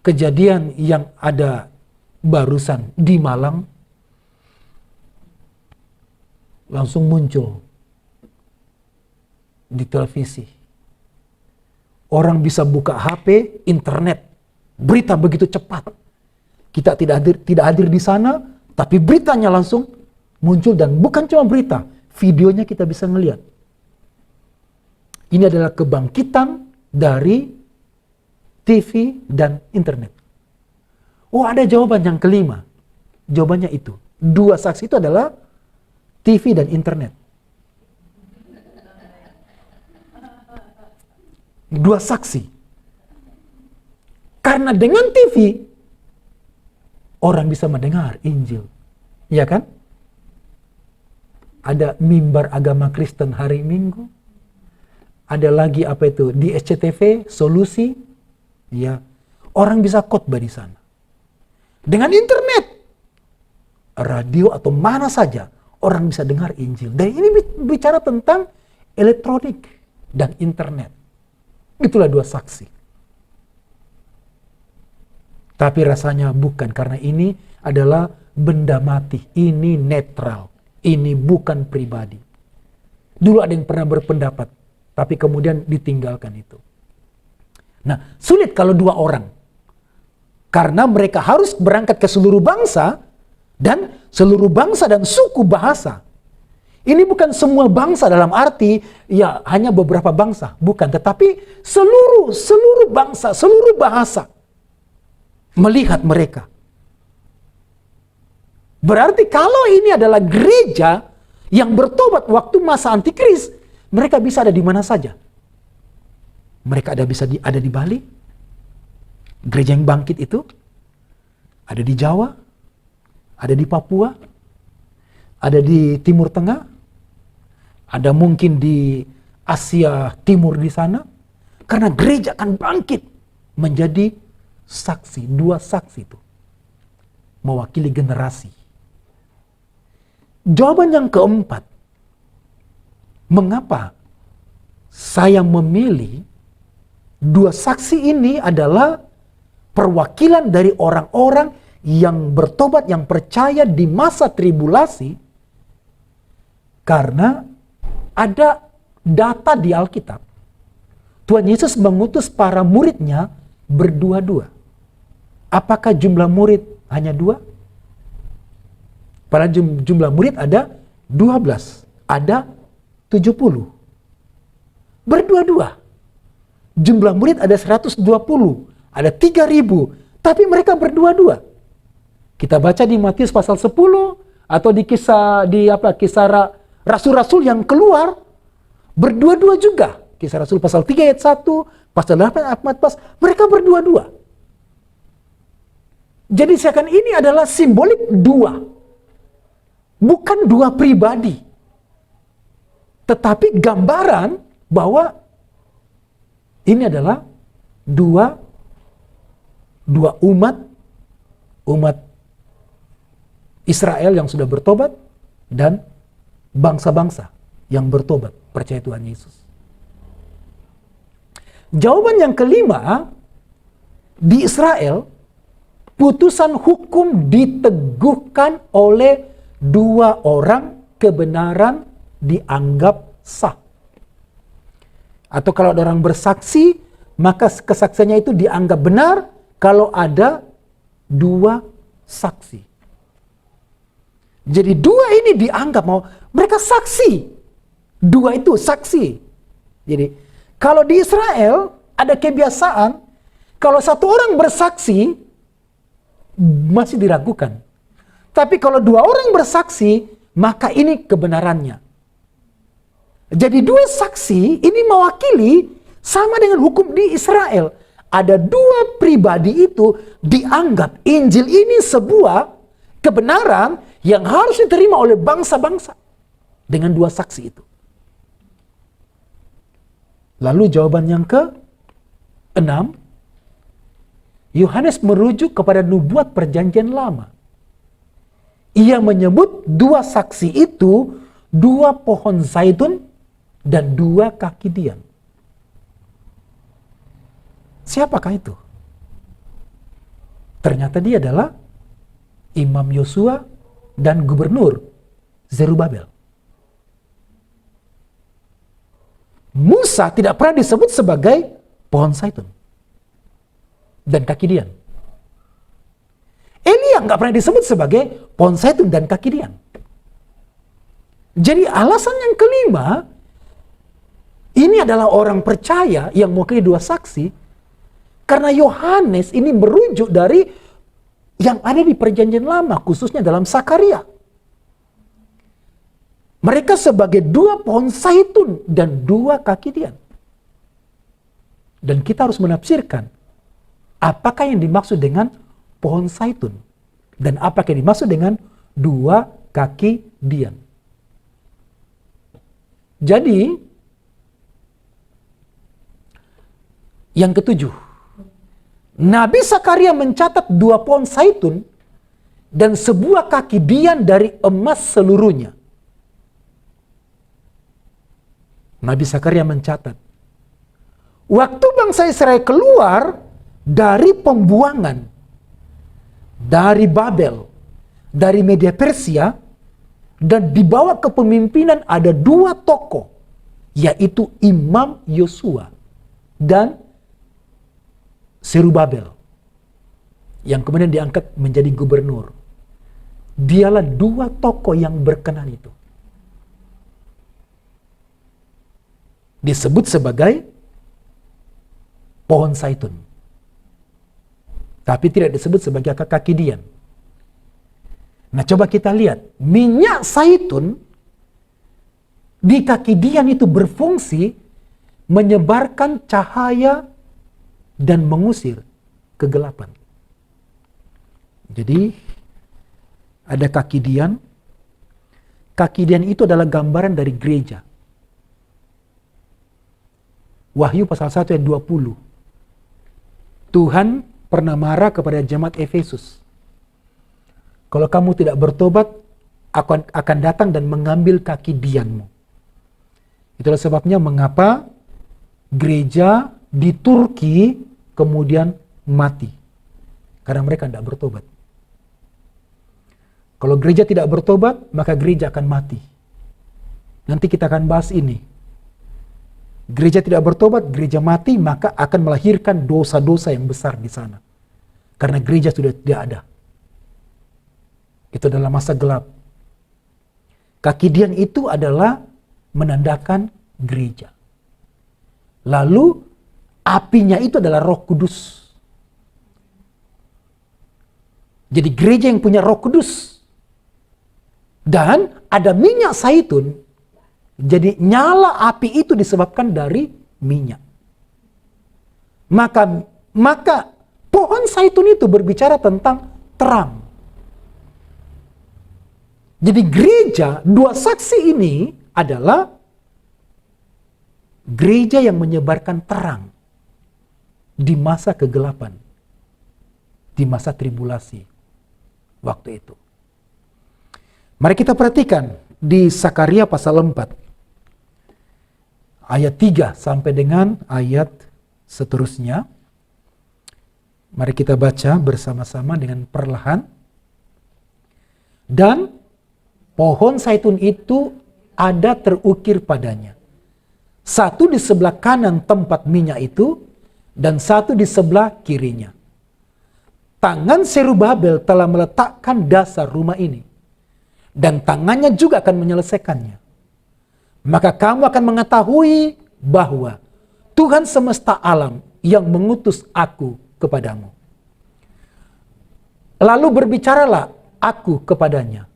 Kejadian yang ada barusan di Malang langsung muncul di televisi. Orang bisa buka HP, internet, berita begitu cepat. Kita tidak hadir di sana, tapi beritanya langsung muncul, dan bukan cuma berita, videonya kita bisa ngelihat. Ini adalah kebangkitan dari TV dan internet. Oh, ada jawaban yang kelima. Jawabannya itu. Dua saksi itu adalah TV dan internet. Dua saksi. Karena dengan TV, orang bisa mendengar Injil. Ya kan? Ada mimbar agama Kristen hari Minggu. Ada lagi apa itu? Di SCTV, Solusi. Ya. Orang bisa khotbah di sana. Dengan internet, radio atau mana saja, orang bisa dengar Injil. Dan ini bicara tentang elektronik dan internet. Itulah dua saksi. Tapi rasanya bukan, karena ini adalah benda mati. Ini netral. Ini bukan pribadi. Dulu ada yang pernah berpendapat, tapi kemudian ditinggalkan itu. Nah, sulit kalau dua orang. Karena mereka harus berangkat ke seluruh bangsa, dan seluruh bangsa dan suku bahasa. Ini bukan semua bangsa dalam arti ya hanya beberapa bangsa, bukan, tetapi seluruh bangsa, seluruh bahasa melihat mereka. Berarti kalau ini adalah gereja yang bertobat waktu masa antikris, mereka bisa ada di mana saja. Mereka bisa ada di Bali, gereja yang bangkit itu, ada di Jawa, ada di Papua, ada di Timur Tengah, ada mungkin di Asia Timur di sana, karena gereja akan bangkit menjadi saksi. Dua saksi itu mewakili generasi. Jawaban yang keempat, mengapa saya memilih dua saksi ini adalah perwakilan dari orang-orang yang bertobat, yang percaya di masa tribulasi, karena ada data di Alkitab. Tuhan Yesus mengutus para muridnya berdua-dua. Apakah jumlah murid hanya 2? Pada jumlah murid ada 12, ada 70. Berdua-dua. Jumlah murid ada 120, ada 3.000, tapi mereka berdua-dua. Kita baca di Matius pasal 10 atau di kisah Rasul-Rasul yang keluar, berdua-dua juga. Kisah Rasul pasal 3 ayat 1, pasal 8 ayat 14, mereka berdua-dua. Jadi seakan ini adalah simbolik dua. Bukan dua pribadi. tetapi gambaran bahwa ini adalah dua umat Israel yang sudah bertobat dan bangsa-bangsa yang bertobat percaya Tuhan Yesus. Jawaban yang kelima, di Israel putusan hukum diteguhkan oleh dua orang, kebenaran dianggap sah. Atau kalau ada orang bersaksi, maka kesaksiannya itu dianggap benar kalau ada dua saksi. Jadi dua ini dianggap mereka saksi. Dua itu saksi. Jadi kalau di Israel ada kebiasaan, kalau satu orang bersaksi masih diragukan. Tapi kalau dua orang bersaksi, maka ini kebenarannya. Jadi dua saksi ini mewakili sama dengan hukum di Israel. Ada dua pribadi itu dianggap Injil ini sebuah kebenaran yang harus diterima oleh bangsa-bangsa dengan dua saksi itu. Lalu jawaban yang ke-6, Yohanes merujuk kepada nubuat perjanjian lama. Ia menyebut dua saksi itu dua pohon zaitun dan dua kaki dian. Siapakah itu? Ternyata dia adalah Imam Yosua dan Gubernur Zerubabel. Musa tidak pernah disebut sebagai pohon zaitun dan kaki dian. Elia nggak pernah disebut sebagai pohon zaitun dan kaki dian. Jadi alasan yang kelima, ini adalah orang percaya yang mewakili dua saksi, karena Yohanes ini merujuk dari yang ada di perjanjian lama, khususnya dalam Sakaria. Mereka sebagai dua pohon zaitun dan dua kaki dian. Dan kita harus menafsirkan apakah yang dimaksud dengan pohon zaitun dan apakah yang dimaksud dengan dua kaki dian. Jadi yang ketujuh, Nabi Sakaria mencatat dua pohon zaitun dan sebuah kaki dian dari emas seluruhnya. Nabi Sakaria mencatat, waktu bangsa Israel keluar dari pembuangan, dari Babel, dari Media Persia, dan dibawa ke pemimpinan ada dua tokoh, yaitu Imam Yosua dan Zerubabel, yang kemudian diangkat menjadi gubernur. Dialah dua tokoh yang berkenan itu. Disebut sebagai pohon zaitun, tapi tidak disebut sebagai kaki dian. Nah, coba kita lihat, minyak zaitun di kaki dian itu berfungsi menyebarkan cahaya dan mengusir kegelapan. Jadi ada kaki dian. Kaki dian itu adalah gambaran dari gereja. Wahyu pasal 1 ayat 20. Tuhan pernah marah kepada jemaat Efesus. Kalau kamu tidak bertobat, aku akan datang dan mengambil kaki dianmu. Itulah sebabnya mengapa gereja di Turki kemudian mati. Karena mereka tidak bertobat. Kalau gereja tidak bertobat, maka gereja akan mati. Nanti kita akan bahas ini. Gereja tidak bertobat, gereja mati, maka akan melahirkan dosa-dosa yang besar di sana. Karena gereja sudah tidak ada. Itu adalah masa gelap. Kaki dian itu adalah menandakan gereja. Lalu apinya itu adalah Roh Kudus. Jadi gereja yang punya Roh Kudus. Dan ada minyak zaitun. Jadi nyala api itu disebabkan dari minyak. Maka pohon zaitun itu berbicara tentang terang. Jadi gereja, dua saksi ini adalah gereja yang menyebarkan terang di masa kegelapan, di masa tribulasi waktu itu. Mari kita perhatikan di Sakaria pasal 4 ayat 3 sampai dengan ayat seterusnya. Mari kita baca bersama-sama dengan perlahan. Dan pohon zaitun itu ada terukir padanya, satu di sebelah kanan tempat minyak itu, dan satu di sebelah kirinya. Tangan Zerubabel telah meletakkan dasar rumah ini, dan tangannya juga akan menyelesaikannya. Maka kamu akan mengetahui bahwa Tuhan semesta alam yang mengutus aku kepadamu. Lalu berbicaralah aku kepadanya,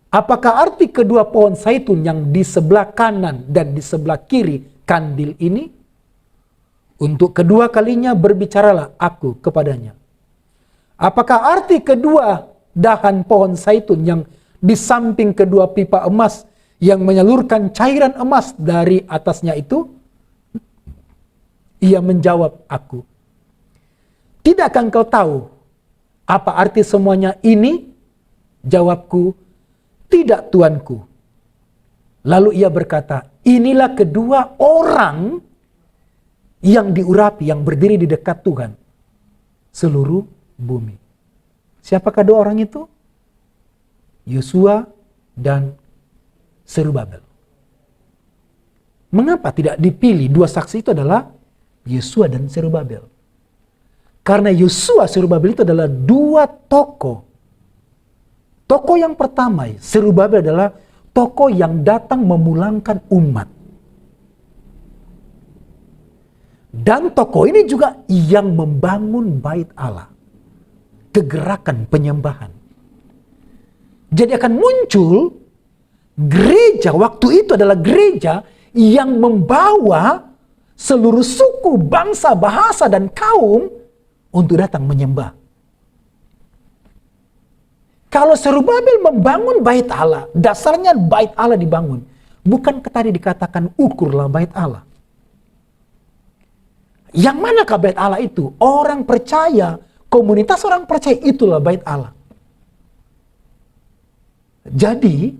apakah arti kedua pohon zaitun yang di sebelah kanan dan di sebelah kiri kandil ini? Untuk kedua kalinya berbicaralah aku kepadanya, apakah arti kedua dahan pohon zaitun yang di samping kedua pipa emas yang menyalurkan cairan emas dari atasnya itu? Ia menjawab aku, tidakkah engkau tahu apa arti semuanya ini? Jawabku, tidak tuanku. Lalu ia berkata, inilah kedua orang yang diurapi, yang berdiri di dekat Tuhan seluruh bumi. Siapakah dua orang itu? Yosua dan Zerubabel. Mengapa tidak dipilih dua saksi itu adalah Yosua dan Zerubabel? Karena Yosua Zerubabel itu adalah dua tokoh. Tokoh yang pertama, Zerubabel adalah tokoh yang datang memulangkan umat. Dan tokoh ini juga yang membangun bait Allah. Kegerakan penyembahan. Jadi akan muncul gereja, waktu itu adalah gereja yang membawa seluruh suku, bangsa, bahasa, dan kaum untuk datang menyembah. Kalau Zerubabel membangun bait Allah, dasarnya bait Allah dibangun. Bukan tadi dikatakan ukurlah bait Allah. Yang manakah bait Allah itu? Orang percaya, komunitas orang percaya itulah bait Allah. Jadi,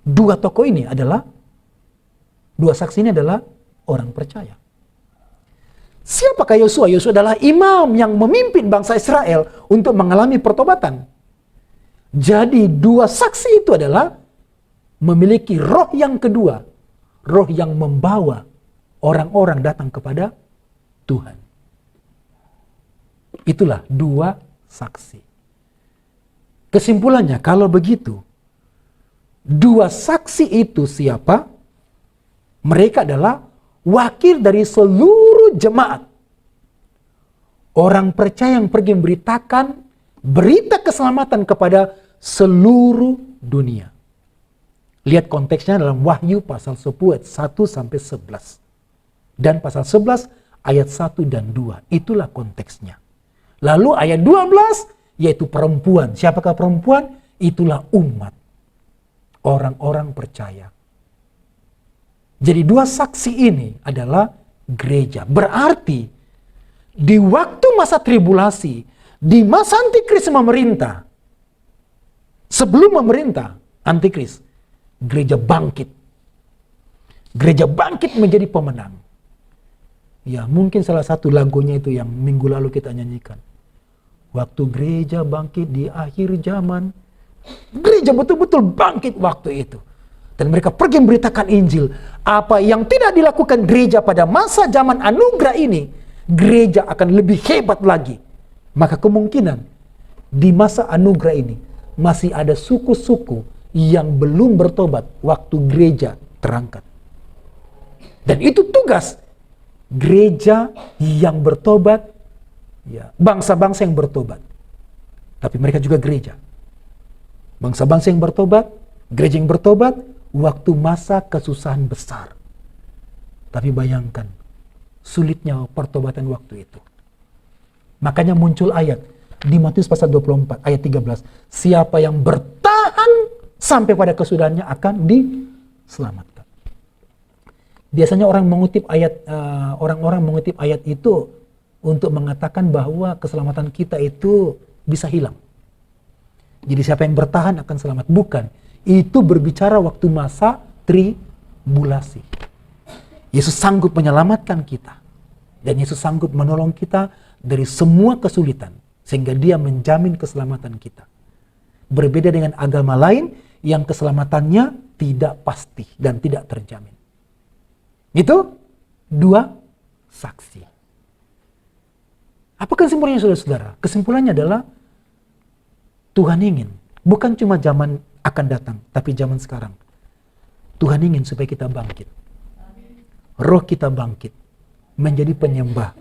dua tokoh ini adalah, dua saksi ini adalah orang percaya. Siapakah Yosua? Yosua adalah imam yang memimpin bangsa Israel untuk mengalami pertobatan. Jadi dua saksi itu adalah memiliki roh yang kedua. Roh yang membawa orang-orang datang kepada Tuhan. Itulah dua saksi. Kesimpulannya, kalau begitu, dua saksi itu siapa? Mereka adalah wakil dari seluruh jemaat. Orang percaya yang pergi memberitakan berita keselamatan kepada seluruh dunia. Lihat konteksnya dalam Wahyu pasal 10 ayat 1 sampai 11. Dan pasal 11 ayat 1 dan 2. Itulah konteksnya. Lalu ayat 12 yaitu perempuan. Siapakah perempuan? Itulah umat. Orang-orang percaya. Jadi dua saksi ini adalah gereja. Berarti di waktu masa tribulasi, di masa antikris memerintah, sebelum memerintah antikris, gereja bangkit. Gereja bangkit menjadi pemenang. Ya, mungkin salah satu lagunya itu yang minggu lalu kita nyanyikan. Waktu gereja bangkit di akhir zaman. Gereja betul-betul bangkit waktu itu. Dan mereka pergi memberitakan Injil. Apa yang tidak dilakukan gereja pada masa zaman anugerah ini, gereja akan lebih hebat lagi. Maka kemungkinan di masa anugerah ini masih ada suku-suku yang belum bertobat waktu gereja terangkat. Dan itu tugas gereja yang bertobat, ya, bangsa-bangsa yang bertobat. Tapi mereka juga gereja. Bangsa-bangsa yang bertobat, gereja yang bertobat, waktu masa kesusahan besar. Tapi bayangkan, sulitnya pertobatan waktu itu. Makanya muncul ayat di Matius pasal 24 ayat 13. Siapa yang bertahan sampai pada kesudahannya akan diselamatkan. Biasanya orang-orang mengutip ayat itu untuk mengatakan bahwa keselamatan kita itu bisa hilang. Jadi siapa yang bertahan akan selamat. Bukan. Itu berbicara waktu masa tribulasi. Yesus sanggup menyelamatkan kita. Dan Yesus sanggup menolong kita dari semua kesulitan. Sehingga dia menjamin keselamatan kita. Berbeda dengan agama lain yang keselamatannya tidak pasti dan tidak terjamin. Itu dua saksi. Apa kesimpulannya saudara-saudara? Kesimpulannya adalah Tuhan ingin, bukan cuma zaman akan datang, tapi zaman sekarang. Tuhan ingin supaya kita bangkit. Roh kita bangkit, menjadi penyembah.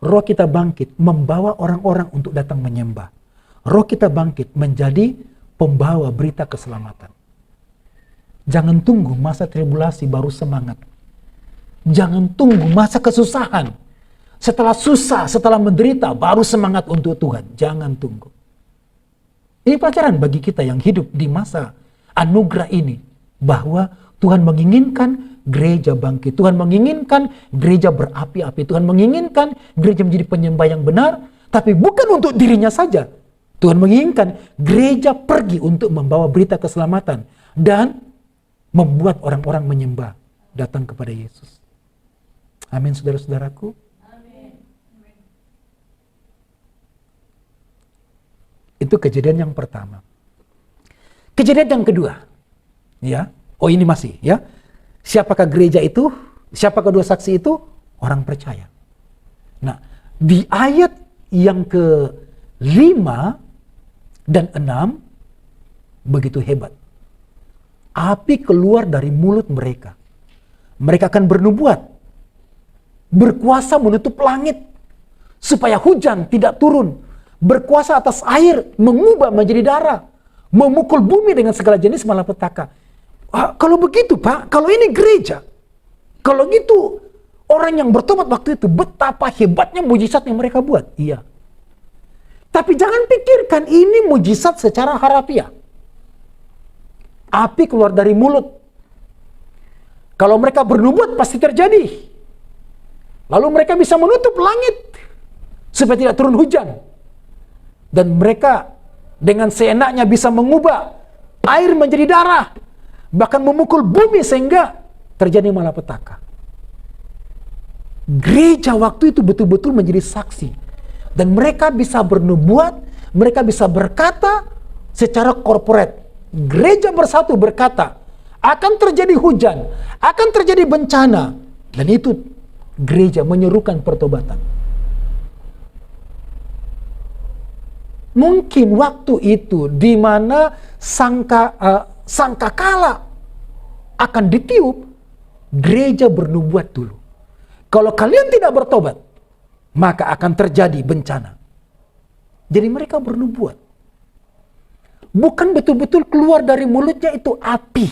Roh kita bangkit, membawa orang-orang untuk datang menyembah. Roh kita bangkit, menjadi pembawa berita keselamatan. Jangan tunggu masa tribulasi baru semangat. Jangan tunggu masa kesusahan. Setelah susah, setelah menderita, baru semangat untuk Tuhan. Jangan tunggu. Ini pelajaran bagi kita yang hidup di masa anugerah ini. Bahwa Tuhan menginginkan gereja bangkit. Tuhan menginginkan gereja berapi-api. Tuhan menginginkan gereja menjadi penyembah yang benar. Tapi bukan untuk dirinya saja. Tuhan menginginkan gereja pergi untuk membawa berita keselamatan. Dan membuat orang-orang menyembah. Datang kepada Yesus. Amin, saudara-saudaraku. Itu kejadian yang pertama. Kejadian yang kedua. Ya. Oh, ini masih ya. Siapakah gereja itu? Siapakah dua saksi itu? Orang percaya. Nah, di ayat yang ke-5 dan 6 begitu hebat. Api keluar dari mulut mereka. Mereka akan bernubuat. Berkuasa menutup langit supaya hujan tidak turun. Berkuasa atas air, mengubah menjadi darah, memukul bumi dengan segala jenis malapetaka. Kalau begitu Pak, kalau ini gereja, kalau gitu orang yang bertobat waktu itu, betapa hebatnya mujizat yang mereka buat. Iya. Tapi jangan pikirkan ini mujizat secara harafiah. Api keluar dari mulut. Kalau mereka bernubuat pasti terjadi. Lalu mereka bisa menutup langit supaya tidak turun hujan. Dan mereka dengan seenaknya bisa mengubah air menjadi darah. Bahkan memukul bumi sehingga terjadi malapetaka. Gereja waktu itu betul-betul menjadi saksi. Dan mereka bisa bernubuat, mereka bisa berkata secara korporat. Gereja bersatu berkata, akan terjadi hujan, akan terjadi bencana. Dan itu gereja menyerukan pertobatan. Mungkin waktu itu di mana sangkakala akan ditiup, gereja bernubuat dulu. Kalau kalian tidak bertobat, maka akan terjadi bencana. Jadi mereka bernubuat. Bukan betul-betul keluar dari mulutnya itu api.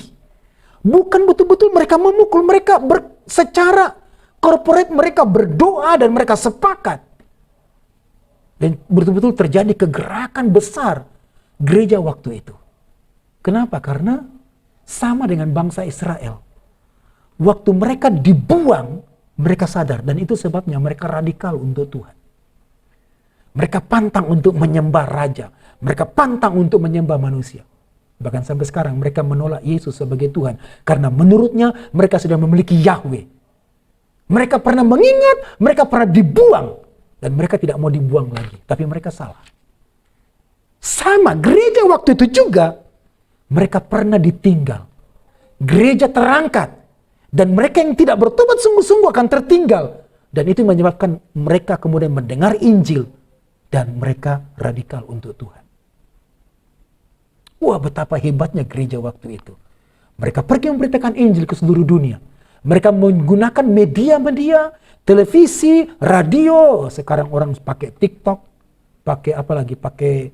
Bukan betul-betul mereka memukul, mereka secara korporat mereka berdoa dan mereka sepakat. Dan betul-betul terjadi kegerakan besar gereja waktu itu. Kenapa? Karena sama dengan bangsa Israel. Waktu mereka dibuang, mereka sadar. Dan itu sebabnya mereka radikal untuk Tuhan. Mereka pantang untuk menyembah raja. Mereka pantang untuk menyembah manusia. Bahkan sampai sekarang mereka menolak Yesus sebagai Tuhan. Karena menurutnya mereka sudah memiliki Yahweh. Mereka pernah mengingat, mereka pernah dibuang. Dan mereka tidak mau dibuang lagi. Tapi mereka salah. Sama, gereja waktu itu juga, mereka pernah ditinggal. Gereja terangkat. Dan mereka yang tidak bertobat sungguh-sungguh akan tertinggal. Dan itu menyebabkan mereka kemudian mendengar Injil. Dan mereka radikal untuk Tuhan. Wah, betapa hebatnya gereja waktu itu. Mereka pergi memberitakan Injil ke seluruh dunia. Mereka menggunakan media-media, televisi, radio. Sekarang orang pakai TikTok, pakai apa lagi? Pakai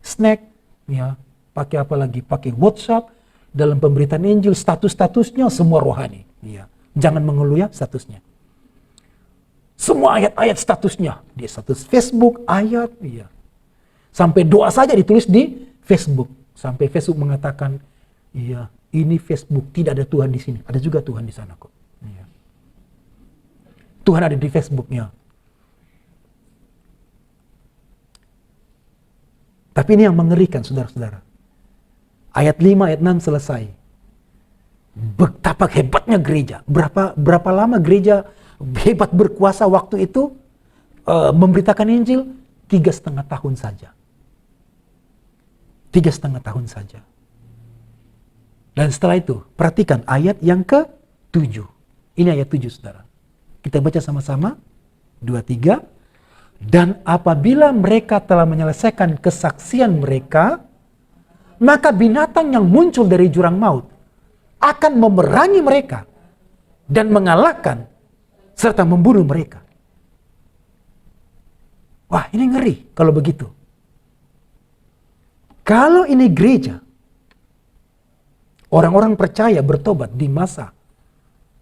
snack, ya. Pakai apa lagi? Pakai WhatsApp. Dalam pemberitaan Injil, status-statusnya semua rohani. Ya. Jangan mengeluh ya statusnya. Semua ayat-ayat statusnya. Di status Facebook, ayat. Ya. Sampai doa saja ditulis di Facebook. Sampai Facebook mengatakan, iya, ini Facebook, tidak ada Tuhan di sini. Ada juga Tuhan di sana kok. Ya. Tuhan ada di Facebooknya. Tapi ini yang mengerikan, saudara-saudara. Ayat 5, ayat 6 selesai. Betapa hebatnya gereja. Berapa lama gereja hebat berkuasa waktu itu memberitakan Injil? 3,5 tahun saja. 3,5 tahun saja. Dan setelah itu, perhatikan ayat yang ke-7. Ini ayat 7, saudara. Kita baca sama-sama. 2, 3. Dan apabila mereka telah menyelesaikan kesaksian mereka, maka binatang yang muncul dari jurang maut akan memerangi mereka dan mengalahkan serta membunuh mereka. Wah, ini ngeri kalau begitu. Kalau ini gereja, orang-orang percaya bertobat di masa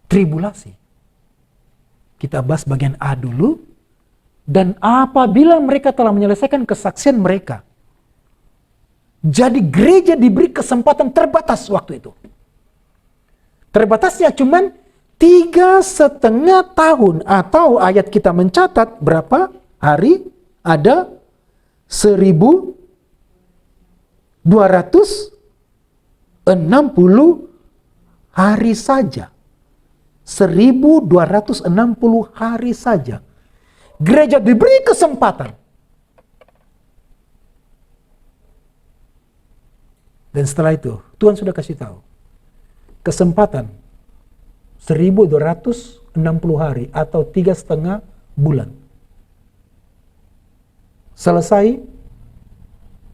tribulasi. Kita bahas bagian A dulu. Dan apabila mereka telah menyelesaikan kesaksian mereka, jadi gereja diberi kesempatan terbatas waktu itu. Terbatasnya cuman 3,5 tahun, atau ayat kita mencatat berapa hari? Ada 1.260 hari saja. 1.260 hari saja. Gereja diberi kesempatan. Dan setelah itu, Tuhan sudah kasih tahu. Kesempatan 1.260 hari atau 3,5 bulan. Selesai,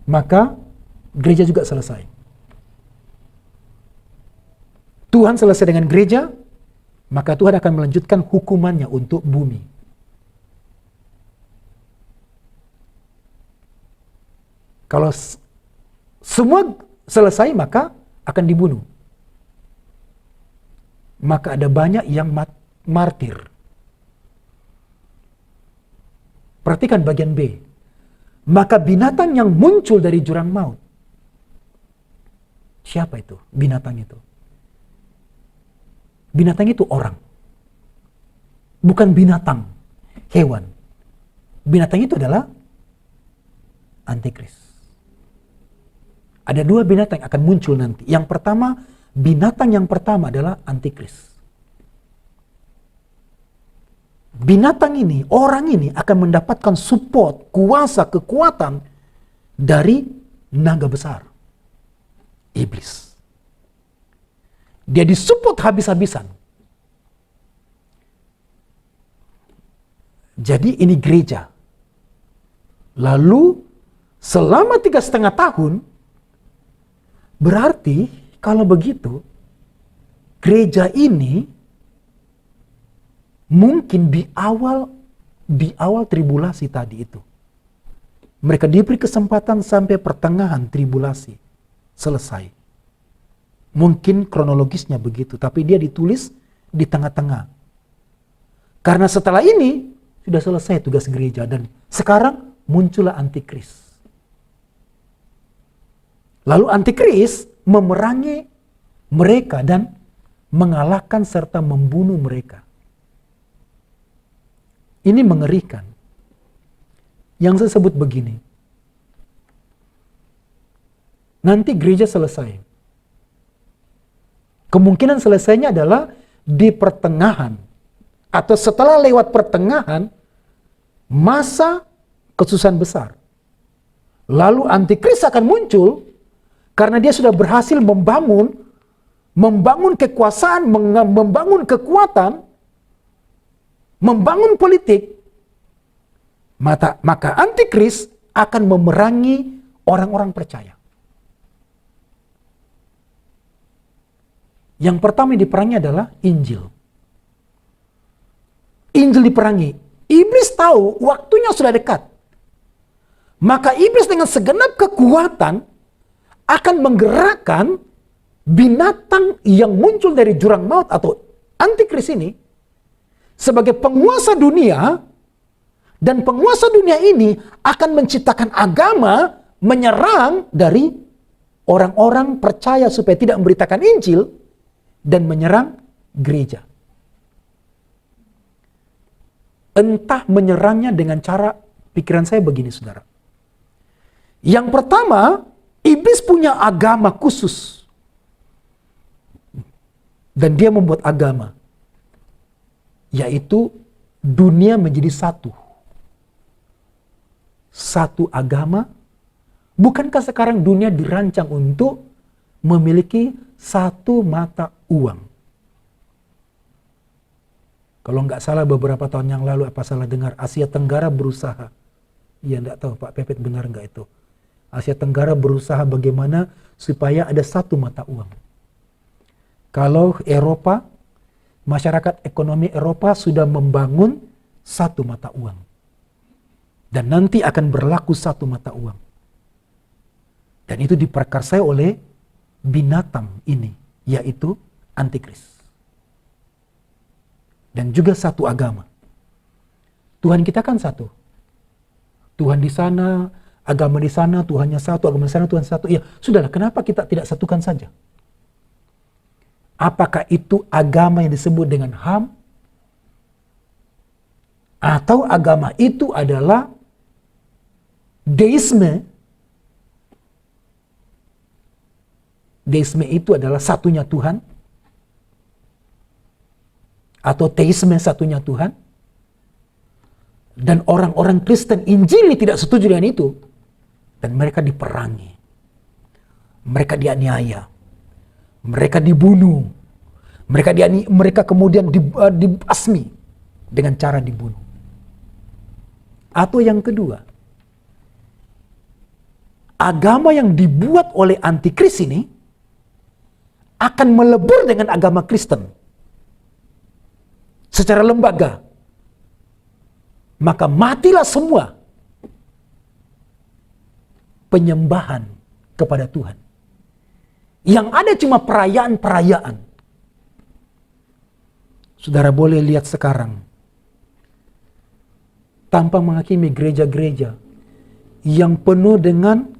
maka gereja juga selesai. Tuhan selesai dengan gereja, maka Tuhan akan melanjutkan hukumannya untuk bumi. Kalau semua selesai, maka akan dibunuh. Maka ada banyak yang martir. Perhatikan bagian B. Maka binatang yang muncul dari jurang maut. Siapa itu? Binatang itu. Binatang itu orang. Bukan binatang, hewan. Binatang itu adalah antikris. Ada 2 binatang yang akan muncul nanti. Yang pertama, binatang yang pertama adalah antikris. Binatang ini, orang ini akan mendapatkan support, kuasa, kekuatan dari naga besar, iblis. Dia disupport habis-habisan. Jadi ini gereja. Lalu selama 3,5 tahun, berarti kalau begitu, gereja ini mungkin di awal tribulasi tadi itu. Mereka diberi kesempatan sampai pertengahan tribulasi selesai. Mungkin kronologisnya begitu, tapi dia ditulis di tengah-tengah. Karena setelah ini sudah selesai tugas gereja dan sekarang muncullah antikris. Lalu antikris memerangi mereka dan mengalahkan serta membunuh mereka. Ini mengerikan. Yang saya sebut begini. Nanti gereja selesai. Kemungkinan selesainya adalah di pertengahan. Atau setelah lewat pertengahan, masa kesusahan besar. Lalu antikris akan muncul. Karena dia sudah berhasil membangun kekuasaan, membangun kekuatan, membangun politik, maka antikris akan memerangi orang-orang percaya. Yang pertama yang diperangi adalah Injil. Injil diperangi. Iblis tahu waktunya sudah dekat. Maka iblis dengan segenap kekuatan akan menggerakkan binatang yang muncul dari jurang maut atau antikris ini sebagai penguasa dunia, dan penguasa dunia ini akan menciptakan agama menyerang dari orang-orang percaya supaya tidak memberitakan Injil dan menyerang gereja. entah menyerangnya dengan cara pikiran saya begini, saudara. Yang pertama, iblis punya agama khusus. Dan dia membuat agama, yaitu dunia menjadi satu. Satu agama. Bukankah sekarang dunia dirancang untuk memiliki satu mata uang? Kalau nggak salah beberapa tahun yang lalu, apa salah dengar, Asia Tenggara berusaha. Ya nggak tahu Pak Pepet benar nggak itu. Asia Tenggara berusaha bagaimana supaya ada satu mata uang. Kalau Eropa, masyarakat ekonomi Eropa sudah membangun satu mata uang. Dan nanti akan berlaku satu mata uang. Dan itu diperkarsai oleh binatang ini, yaitu antikris. Dan juga satu agama. Tuhan kita kan satu. Tuhan di sana, agama di sana, Tuhannya satu, agama di sana, Tuhan satu. Ya, sudahlah, kenapa kita tidak satukan saja? Apakah itu agama yang disebut dengan HAM? Atau agama itu adalah deisme? Deisme itu adalah satunya Tuhan? Atau teisme satunya Tuhan? Dan orang-orang Kristen Injili tidak setuju dengan itu. Dan mereka diperangi. Mereka dianiaya. Mereka dibunuh. Mereka kemudian dibasmi dengan cara dibunuh. Atau yang kedua, agama yang dibuat oleh antikris ini akan melebur dengan agama Kristen secara lembaga. Maka matilah semua penyembahan kepada Tuhan. Yang ada cuma perayaan-perayaan. Saudara boleh lihat sekarang, tanpa menghakimi gereja-gereja yang penuh dengan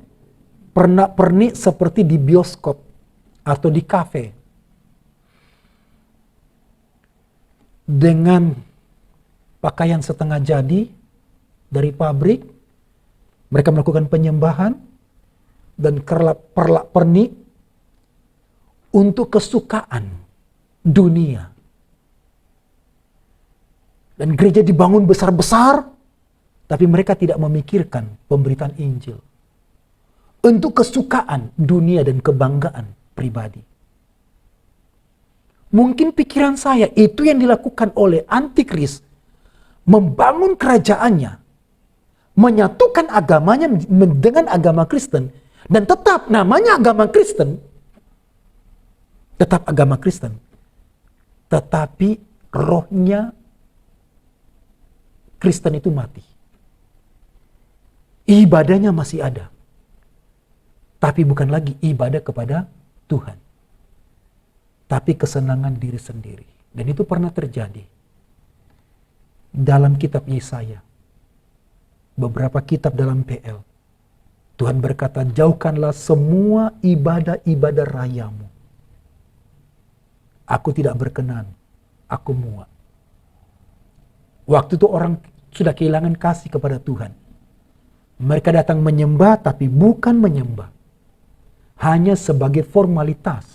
pernak-pernik seperti di bioskop atau di kafe. Dengan pakaian setengah jadi dari pabrik, mereka melakukan penyembahan dan pernak-pernik untuk kesukaan dunia. Dan gereja dibangun besar-besar, tapi mereka tidak memikirkan pemberitaan Injil. Untuk kesukaan dunia dan kebanggaan pribadi. Mungkin pikiran saya itu yang dilakukan oleh antikris, membangun kerajaannya, menyatukan agamanya dengan agama Kristen, dan tetap namanya agama Kristen, tetap agama Kristen, tetapi rohnya Kristen itu mati. Ibadahnya masih ada, tapi bukan lagi ibadah kepada Tuhan, tapi kesenangan diri sendiri. Dan itu pernah terjadi dalam kitab Yesaya, beberapa kitab dalam PL. Tuhan berkata, jauhkanlah semua ibadah-ibadah rayamu. Aku tidak berkenan, aku muak. Waktu itu orang sudah kehilangan kasih kepada Tuhan. Mereka datang menyembah, tapi bukan menyembah. Hanya sebagai formalitas.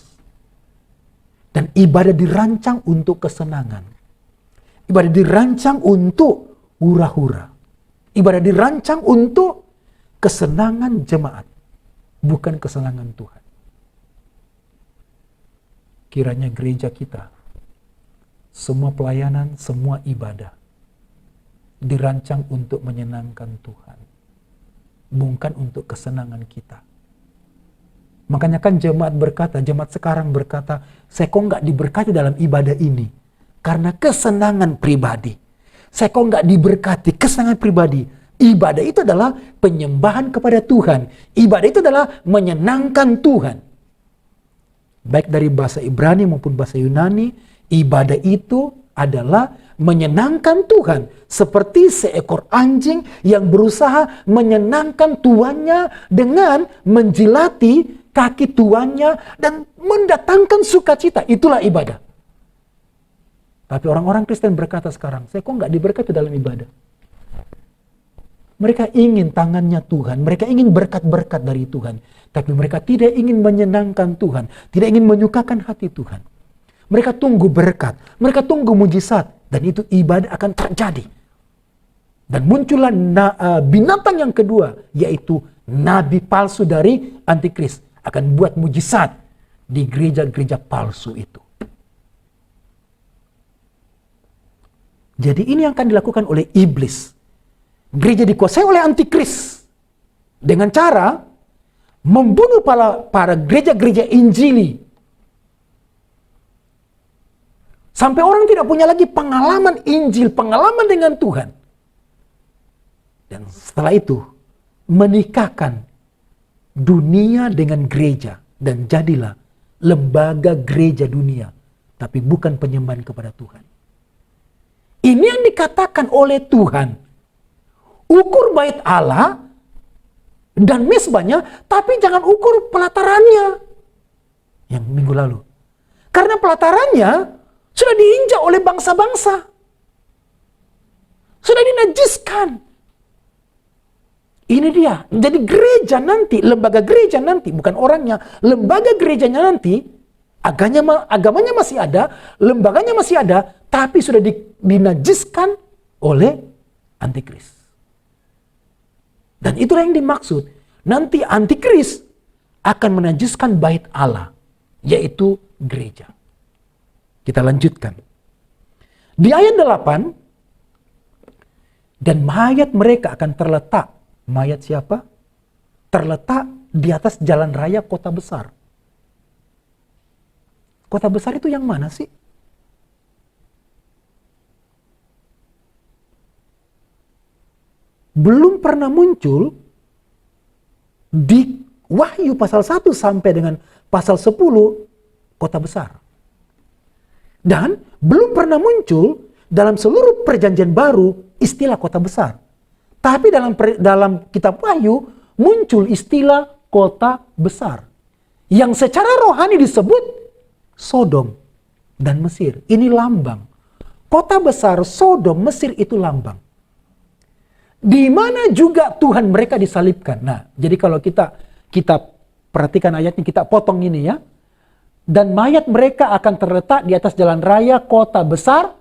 Dan ibadah dirancang untuk kesenangan. Ibadah dirancang untuk hura-hura. Ibadah dirancang untuk kesenangan jemaat. Bukan kesenangan Tuhan. Kiranya gereja kita, semua pelayanan, semua ibadah, dirancang untuk menyenangkan Tuhan. Bukan untuk kesenangan kita. Makanya kan jemaat sekarang berkata, saya kok nggak diberkati dalam ibadah ini. Karena kesenangan pribadi. Saya kok nggak diberkati kesenangan pribadi. Ibadah itu adalah penyembahan kepada Tuhan. Ibadah itu adalah menyenangkan Tuhan. Baik dari bahasa Ibrani maupun bahasa Yunani, ibadah itu adalah menyenangkan Tuhan. Seperti seekor anjing yang berusaha menyenangkan tuannya dengan menjilati kaki tuannya dan mendatangkan sukacita. Itulah ibadah. Tapi orang-orang Kristen berkata sekarang, saya kok nggak diberkati dalam ibadah? Mereka ingin tangannya Tuhan, mereka ingin berkat-berkat dari Tuhan. Tapi mereka tidak ingin menyenangkan Tuhan, tidak ingin menyukakan hati Tuhan. Mereka tunggu berkat, mereka tunggu mujizat, dan itu ibadah akan terjadi. Dan muncullah binatang yang kedua, yaitu nabi palsu dari antikris. Akan buat mujizat di gereja-gereja palsu itu. Jadi ini yang akan dilakukan oleh iblis. Gereja dikuasai oleh antikris. Dengan cara membunuh para gereja-gereja Injili. Sampai orang tidak punya lagi pengalaman Injil, pengalaman dengan Tuhan. Dan setelah itu, menikahkan dunia dengan gereja. Dan jadilah lembaga gereja dunia. Tapi bukan penyembahan kepada Tuhan. Ini yang dikatakan oleh Tuhan. Ukur bait Allah dan mezbahnya, tapi jangan ukur pelatarannya. Yang minggu lalu. Karena pelatarannya sudah diinjak oleh bangsa-bangsa. Sudah dinajiskan. Ini dia. Jadi gereja nanti, lembaga gereja nanti, bukan orangnya, lembaga gerejanya nanti, agamanya masih ada, lembaganya masih ada, tapi sudah dinajiskan oleh antikris. Dan itulah yang dimaksud. Nanti antikris akan menajiskan bait Allah, yaitu gereja. Kita lanjutkan. Di ayat 8, dan mayat mereka akan terletak. Mayat siapa? Terletak di atas jalan raya kota besar. Kota besar itu yang mana sih? Belum pernah muncul di Wahyu pasal 1 sampai dengan pasal 10 kota besar. Dan belum pernah muncul dalam seluruh perjanjian baru istilah kota besar. Tapi dalam kitab Wahyu muncul istilah kota besar. Yang secara rohani disebut Sodom dan Mesir. Ini lambang. Kota besar Sodom, Mesir itu lambang. Di mana juga Tuhan mereka disalibkan. Nah, jadi kalau kita perhatikan ayatnya, kita potong ini ya. Dan mayat mereka akan terletak di atas jalan raya kota besar.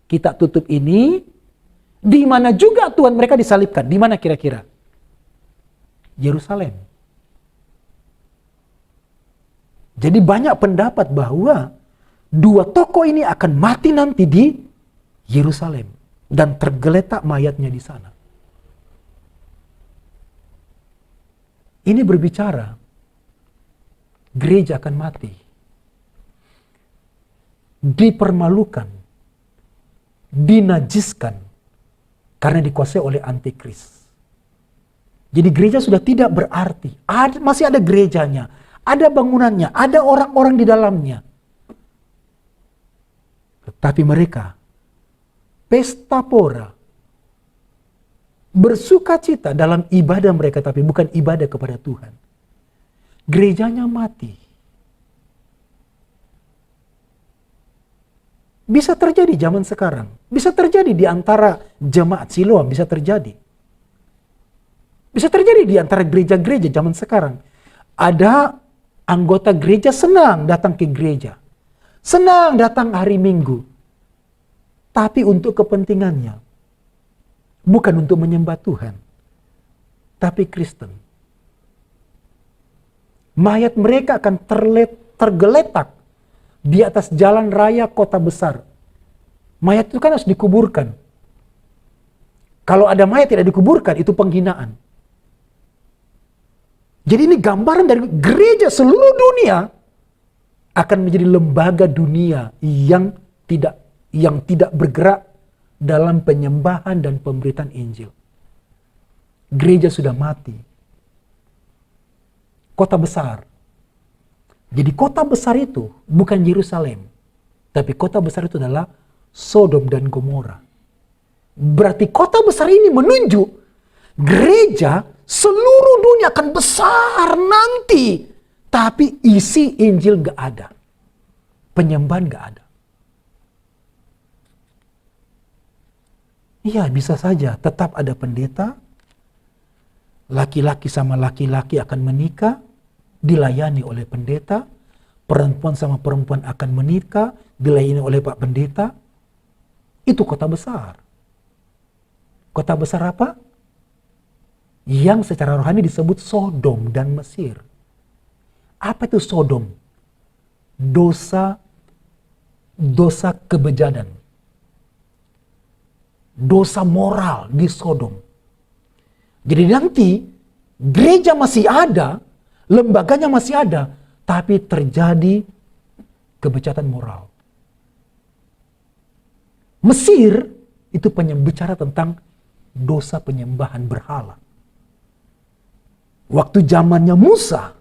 Kita tutup ini. Di mana juga Tuhan mereka disalibkan. Di mana kira-kira? Yerusalem. Jadi banyak pendapat bahwa dua tokoh ini akan mati nanti di Yerusalem. Dan tergeletak mayatnya di sana. Ini berbicara, gereja akan mati. Dipermalukan. Dinajiskan. Karena dikuasai oleh antikris. Jadi gereja sudah tidak berarti. Masih ada gerejanya. Ada bangunannya. Ada orang-orang di dalamnya. Tetapi mereka pesta pora. Bersuka cita dalam ibadah mereka, tapi bukan ibadah kepada Tuhan. Gerejanya mati. Bisa terjadi zaman sekarang. Bisa terjadi di antara jemaat Siloam, bisa terjadi. Bisa terjadi di antara gereja-gereja zaman sekarang. Ada anggota gereja senang datang ke gereja. Senang datang hari Minggu. Tapi untuk kepentingannya. Bukan untuk menyembah Tuhan. Tapi Kristen. Mayat mereka akan tergeletak di atas jalan raya kota besar. Mayat itu kan harus dikuburkan. Kalau ada mayat tidak dikuburkan, itu penghinaan. Jadi ini gambaran dari gereja seluruh dunia akan menjadi lembaga dunia yang tidak bergerak dalam penyembahan dan pemberitaan Injil. Gereja sudah mati. Kota besar. Jadi kota besar itu bukan Yerusalem. Tapi kota besar itu adalah Sodom dan Gomora. Berarti kota besar ini menunjuk gereja seluruh dunia akan besar nanti. Tapi isi Injil gak ada. Penyembahan gak ada. Iya, bisa saja tetap ada pendeta, laki-laki sama laki-laki akan menikah, dilayani oleh pendeta, perempuan sama perempuan akan menikah, dilayani oleh Pak Pendeta. Itu kota besar. Kota besar apa? Yang secara rohani disebut Sodom dan Mesir. Apa itu Sodom? Dosa kebejadan. Dosa moral di Sodom. Jadi nanti gereja masih ada, lembaganya masih ada, tapi terjadi kebejatan moral. Mesir itu bicara tentang dosa penyembahan berhala. Waktu zamannya Musa,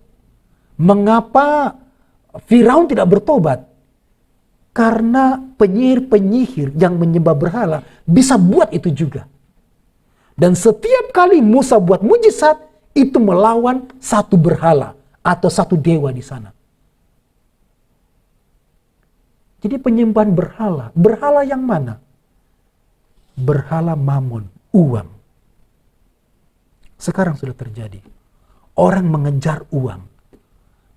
mengapa Firaun tidak bertobat? Karena penyihir-penyihir yang menyembah berhala bisa buat itu juga. Dan setiap kali Musa buat mujizat, itu melawan satu berhala atau satu dewa di sana. Jadi penyembahan berhala, berhala yang mana? Berhala mamon, uang. Sekarang sudah terjadi. Orang mengejar uang.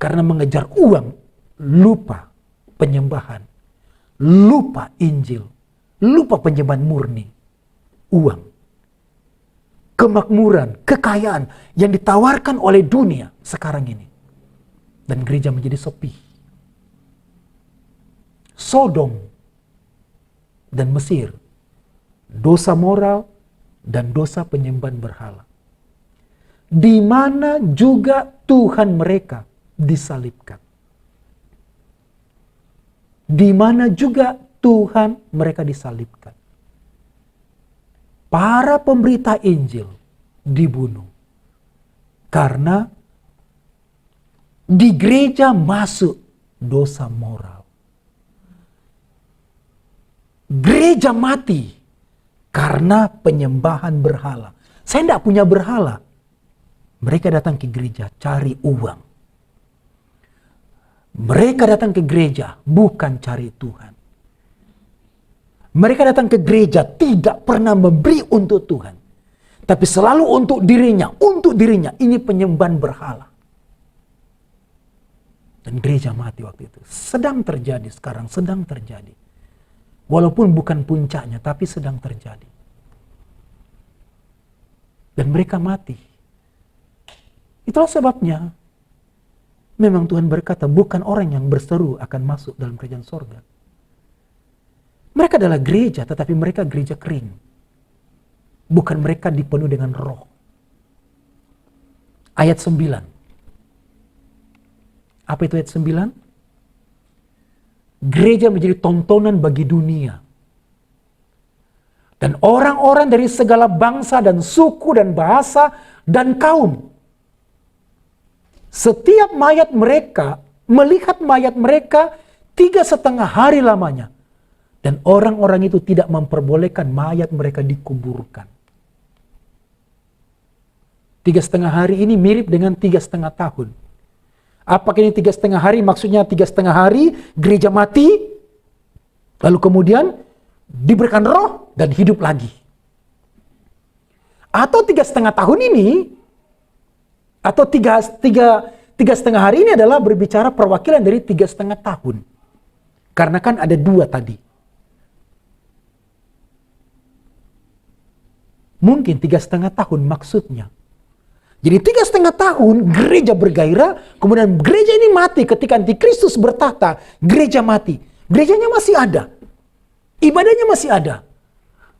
Karena mengejar uang, lupa penyembahan. Lupa Injil. Lupa penyembahan murni. Uang. Kemakmuran, kekayaan yang ditawarkan oleh dunia sekarang ini. Dan gereja menjadi sepi. Sodom dan Mesir. Dosa moral dan dosa penyembahan berhala. Di mana juga Tuhan mereka disalibkan. Di mana juga Tuhan mereka disalibkan. Para pemberita Injil dibunuh. Karena di gereja masuk dosa moral. Gereja mati karena penyembahan berhala. Saya tidak punya berhala. Mereka datang ke gereja cari uang. Mereka datang ke gereja bukan cari Tuhan. Mereka datang ke gereja tidak pernah memberi untuk Tuhan. Tapi selalu untuk dirinya. Untuk dirinya. Ini penyembahan berhala. Dan gereja mati waktu itu. Sedang terjadi sekarang. Sedang terjadi. Walaupun bukan puncaknya. Tapi sedang terjadi. Dan mereka mati. Itulah sebabnya. Memang Tuhan berkata. Bukan orang yang berseru akan masuk dalam kerajaan sorga. Mereka adalah gereja, tetapi mereka gereja kering. Bukan mereka dipenuhi dengan roh. Ayat 9. Apa itu ayat 9? Gereja menjadi tontonan bagi dunia. Dan orang-orang dari segala bangsa dan suku dan bahasa dan kaum. Setiap mayat mereka, melihat mayat mereka 3,5 hari lamanya. Dan orang-orang itu tidak memperbolehkan mayat mereka dikuburkan. 3,5 hari ini mirip dengan 3,5 tahun. Apakah ini 3,5 hari? Maksudnya 3,5 hari gereja mati. Lalu kemudian diberikan roh dan hidup lagi. Atau 3,5 tahun ini. Atau 3,5 hari ini adalah berbicara perwakilan dari 3,5 tahun. Karena kan ada 2 tadi. Mungkin 3,5 tahun maksudnya. Jadi 3,5 tahun gereja bergairah, kemudian gereja ini mati ketika Antikristus bertahta, gereja mati. Gerejanya masih ada. Ibadahnya masih ada.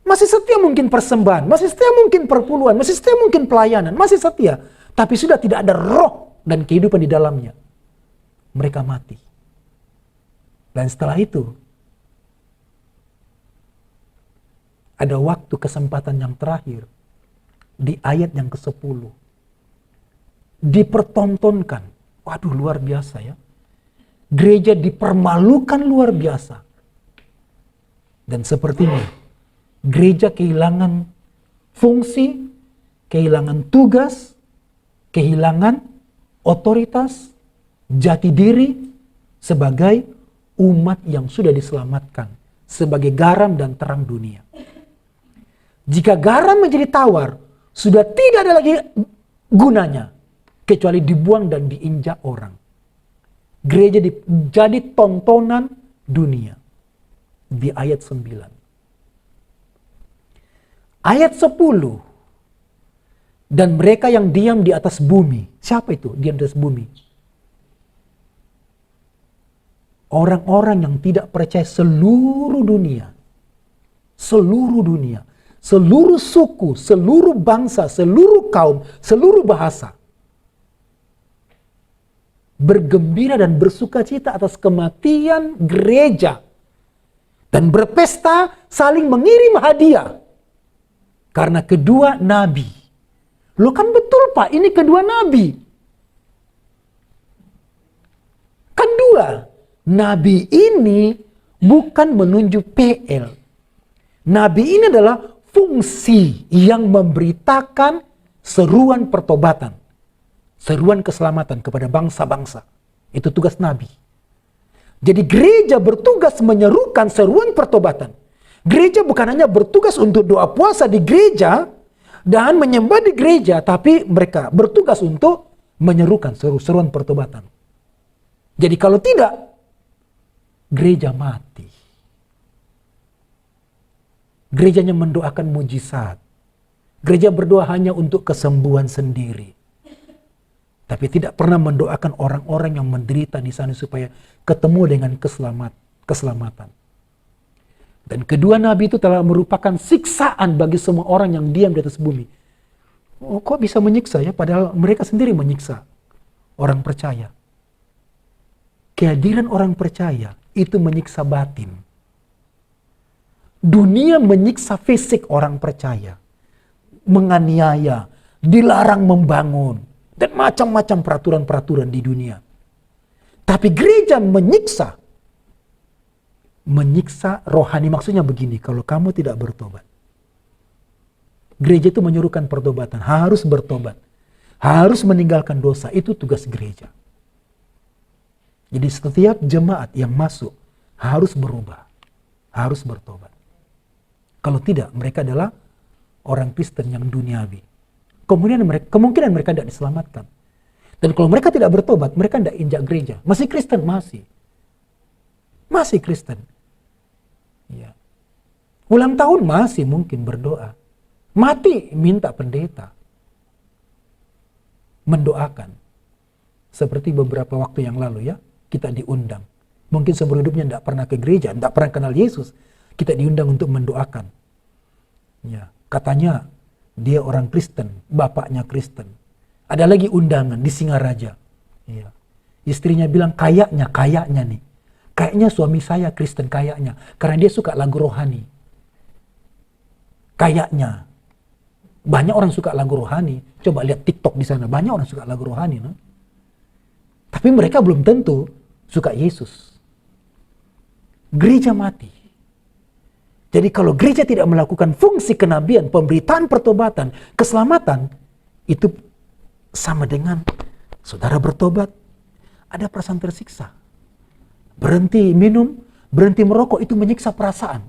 Masih setia mungkin persembahan, masih setia mungkin perpuluhan, masih setia mungkin pelayanan, masih setia. Tapi sudah tidak ada roh dan kehidupan di dalamnya. Mereka mati. Dan setelah itu, ada waktu kesempatan yang terakhir di ayat yang ke-10. Dipertontonkan. Waduh, luar biasa ya. Gereja dipermalukan luar biasa. Dan sepertinya gereja kehilangan fungsi, kehilangan tugas, kehilangan otoritas, jati diri sebagai umat yang sudah diselamatkan, sebagai garam dan terang dunia. Jika garam menjadi tawar, sudah tidak ada lagi gunanya, kecuali dibuang dan diinjak orang. Gereja jadi tontonan dunia. Di ayat 9. Ayat 10. Dan mereka yang diam di atas bumi. Siapa itu diam di atas bumi? Orang-orang yang tidak percaya seluruh dunia. Seluruh dunia. Seluruh suku, seluruh bangsa, seluruh kaum, seluruh bahasa. Bergembira dan bersukacita atas kematian gereja. Dan berpesta saling mengirim hadiah. Karena kedua nabi. Loh kan betul Pak, ini kedua nabi. Kan dua. Nabi ini bukan menunjuk PL. Nabi ini adalah fungsi yang memberitakan seruan pertobatan. Seruan keselamatan kepada bangsa-bangsa. Itu tugas nabi. Jadi gereja bertugas menyerukan seruan pertobatan. Gereja bukan hanya bertugas untuk doa puasa di gereja dan menyembah di gereja, tapi mereka bertugas untuk menyerukan seruan pertobatan. Jadi kalau tidak, gereja mati. Gerejanya mendoakan mujizat. Gereja berdoa hanya untuk kesembuhan sendiri. Tapi tidak pernah mendoakan orang-orang yang menderita di sana supaya ketemu dengan keselamatan. Dan kedua nabi itu telah merupakan siksaan bagi semua orang yang diam di atas bumi. Oh, kok bisa menyiksa ya? Padahal mereka sendiri menyiksa orang percaya. Kehadiran orang percaya itu menyiksa batin. Dunia menyiksa fisik orang percaya. Menganiaya, dilarang membangun. Dan macam-macam peraturan-peraturan di dunia. Tapi gereja menyiksa rohani. Maksudnya begini, kalau kamu tidak bertobat. Gereja itu menyuruhkan pertobatan, harus bertobat. Harus meninggalkan dosa, itu tugas gereja. Jadi setiap jemaat yang masuk harus berubah. Harus bertobat. Kalau tidak, mereka adalah orang Kristen yang duniawi. Kemungkinan mereka tidak diselamatkan. Dan kalau mereka tidak bertobat, mereka tidak injak gereja. Masih Kristen, masih. Masih Kristen. Ya. Ulang tahun masih mungkin berdoa. Mati minta pendeta. Mendoakan. Seperti beberapa waktu yang lalu ya, kita diundang. Mungkin seumur hidupnya tidak pernah ke gereja, tidak pernah kenal Yesus. Kita diundang untuk mendoakan. Ya, katanya dia orang Kristen, bapaknya Kristen. Ada lagi undangan di Singaraja. Ya. Istrinya bilang kayaknya nih. Kayaknya suami saya Kristen kayaknya. Karena dia suka lagu rohani. Kayaknya. Banyak orang suka lagu rohani. Coba lihat TikTok di sana. Banyak orang suka lagu rohani. No? Tapi mereka belum tentu suka Yesus. Gereja mati. Jadi kalau gereja tidak melakukan fungsi kenabian, pemberitaan pertobatan, keselamatan, itu sama dengan saudara bertobat, ada perasaan tersiksa. Berhenti minum, berhenti merokok, itu menyiksa perasaan.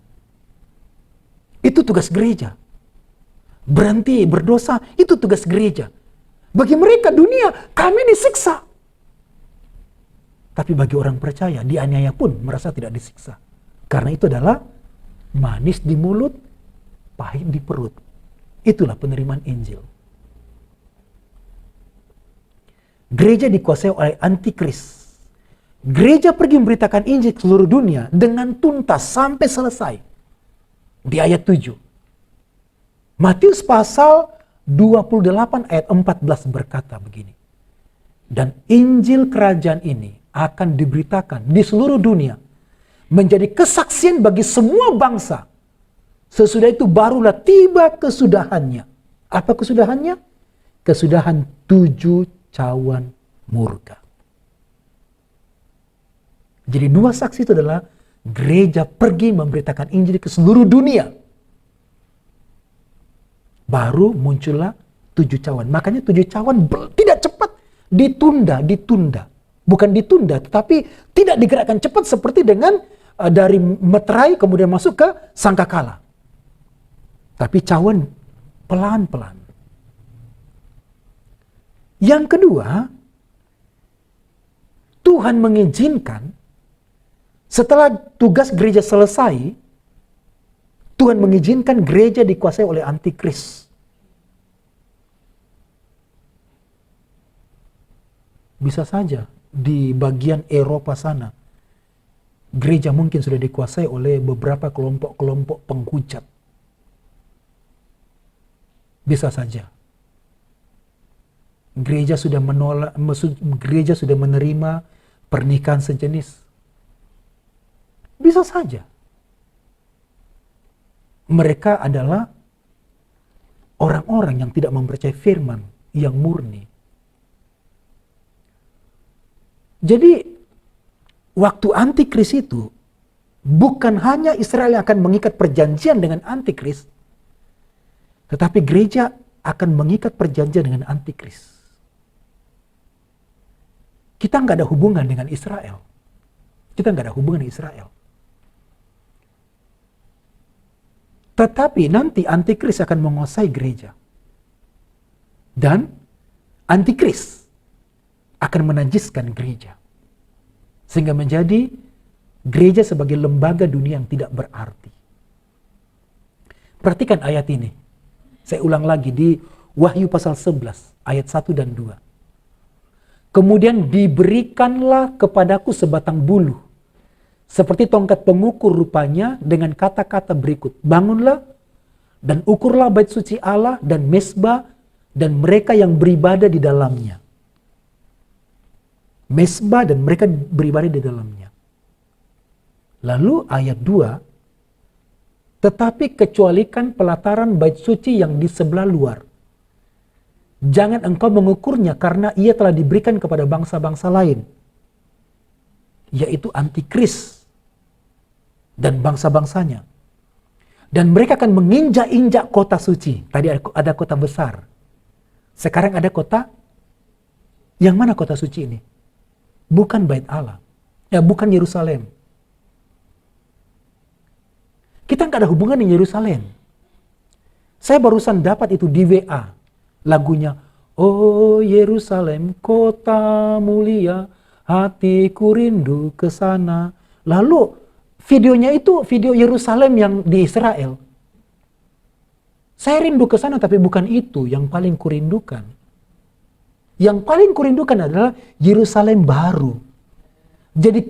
Itu tugas gereja. Berhenti berdosa, itu tugas gereja. Bagi mereka dunia, kami disiksa. Tapi bagi orang percaya, dianiaya pun merasa tidak disiksa. Karena itu adalah manis di mulut, pahit di perut. Itulah penerimaan Injil. Gereja dikuasai oleh antikris. Gereja pergi memberitakan Injil ke seluruh dunia dengan tuntas sampai selesai. Di ayat 7. Matius pasal 28 ayat 14 berkata begini. Dan Injil kerajaan ini akan diberitakan di seluruh dunia. Menjadi kesaksian bagi semua bangsa. Sesudah itu barulah tiba kesudahannya. Apa kesudahannya? Kesudahan 7 cawan murka. Jadi 2 saksi itu adalah gereja pergi memberitakan Injil ke seluruh dunia. Baru muncullah 7 cawan. Makanya 7 cawan tidak cepat, ditunda. Bukan ditunda, tetapi tidak digerakkan cepat seperti dengan dari meterai kemudian masuk ke sangkakala. Tapi cawan pelan-pelan. Yang kedua, Tuhan mengizinkan setelah tugas gereja selesai, Tuhan mengizinkan gereja dikuasai oleh antikris. Bisa saja di bagian Eropa sana, gereja mungkin sudah dikuasai oleh beberapa kelompok-kelompok penghujat. Bisa saja. Gereja sudah menerima pernikahan sejenis. Bisa saja. Mereka adalah orang-orang yang tidak mempercayai firman yang murni. Jadi, waktu antikris itu, bukan hanya Israel yang akan mengikat perjanjian dengan antikris, tetapi gereja akan mengikat perjanjian dengan antikris. Kita nggak ada hubungan dengan Israel. Kita nggak ada hubungan dengan Israel. Tetapi nanti antikris akan menguasai gereja. Dan antikris akan menajiskan gereja. Sehingga menjadi gereja sebagai lembaga dunia yang tidak berarti. Perhatikan ayat ini. Saya ulang lagi di Wahyu pasal 11 ayat 1 dan 2. Kemudian diberikanlah kepadaku sebatang bulu, seperti tongkat pengukur rupanya, dengan kata-kata berikut. Bangunlah dan ukurlah bait suci Allah dan mezbah dan mereka yang beribadah di dalamnya. Mezbah dan mereka beribadah di dalamnya. Lalu ayat 2, tetapi kecualikan pelataran bait suci yang di sebelah luar. Jangan engkau mengukurnya karena ia telah diberikan kepada bangsa-bangsa lain, yaitu antikris dan bangsa-bangsanya. Dan mereka akan menginjak-injak kota suci. Tadi ada kota besar. Sekarang ada kota. Yang mana kota suci ini? Bukan Bait Allah. Ya, bukan Yerusalem. Kita nggak ada hubungan dengan Yerusalem. Saya barusan dapat itu di WA. Lagunya, oh Yerusalem, kota mulia, hatiku rindu ke sana. Lalu videonya itu video Yerusalem yang di Israel. Saya rindu ke sana, tapi bukan itu yang paling kurindukan. Yang paling kurindukan adalah Yerusalem baru. Jadi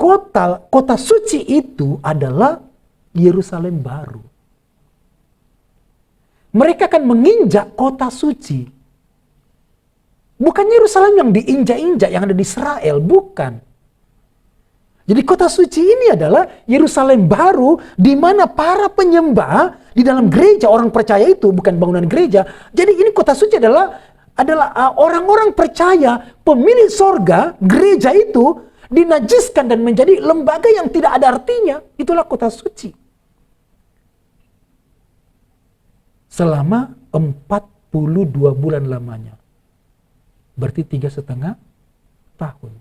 kota suci itu adalah Yerusalem baru. Mereka akan menginjak kota suci. Bukan Yerusalem yang diinjak-injak, yang ada di Israel, bukan. Jadi kota suci ini adalah Yerusalem baru, di mana para penyembah di dalam gereja, orang percaya itu, bukan bangunan gereja. Jadi ini kota suci adalah orang-orang percaya, pemilik sorga, gereja itu dinajiskan dan menjadi lembaga yang tidak ada artinya. Itulah kota suci. Selama 42 bulan lamanya. Berarti 3,5 tahun.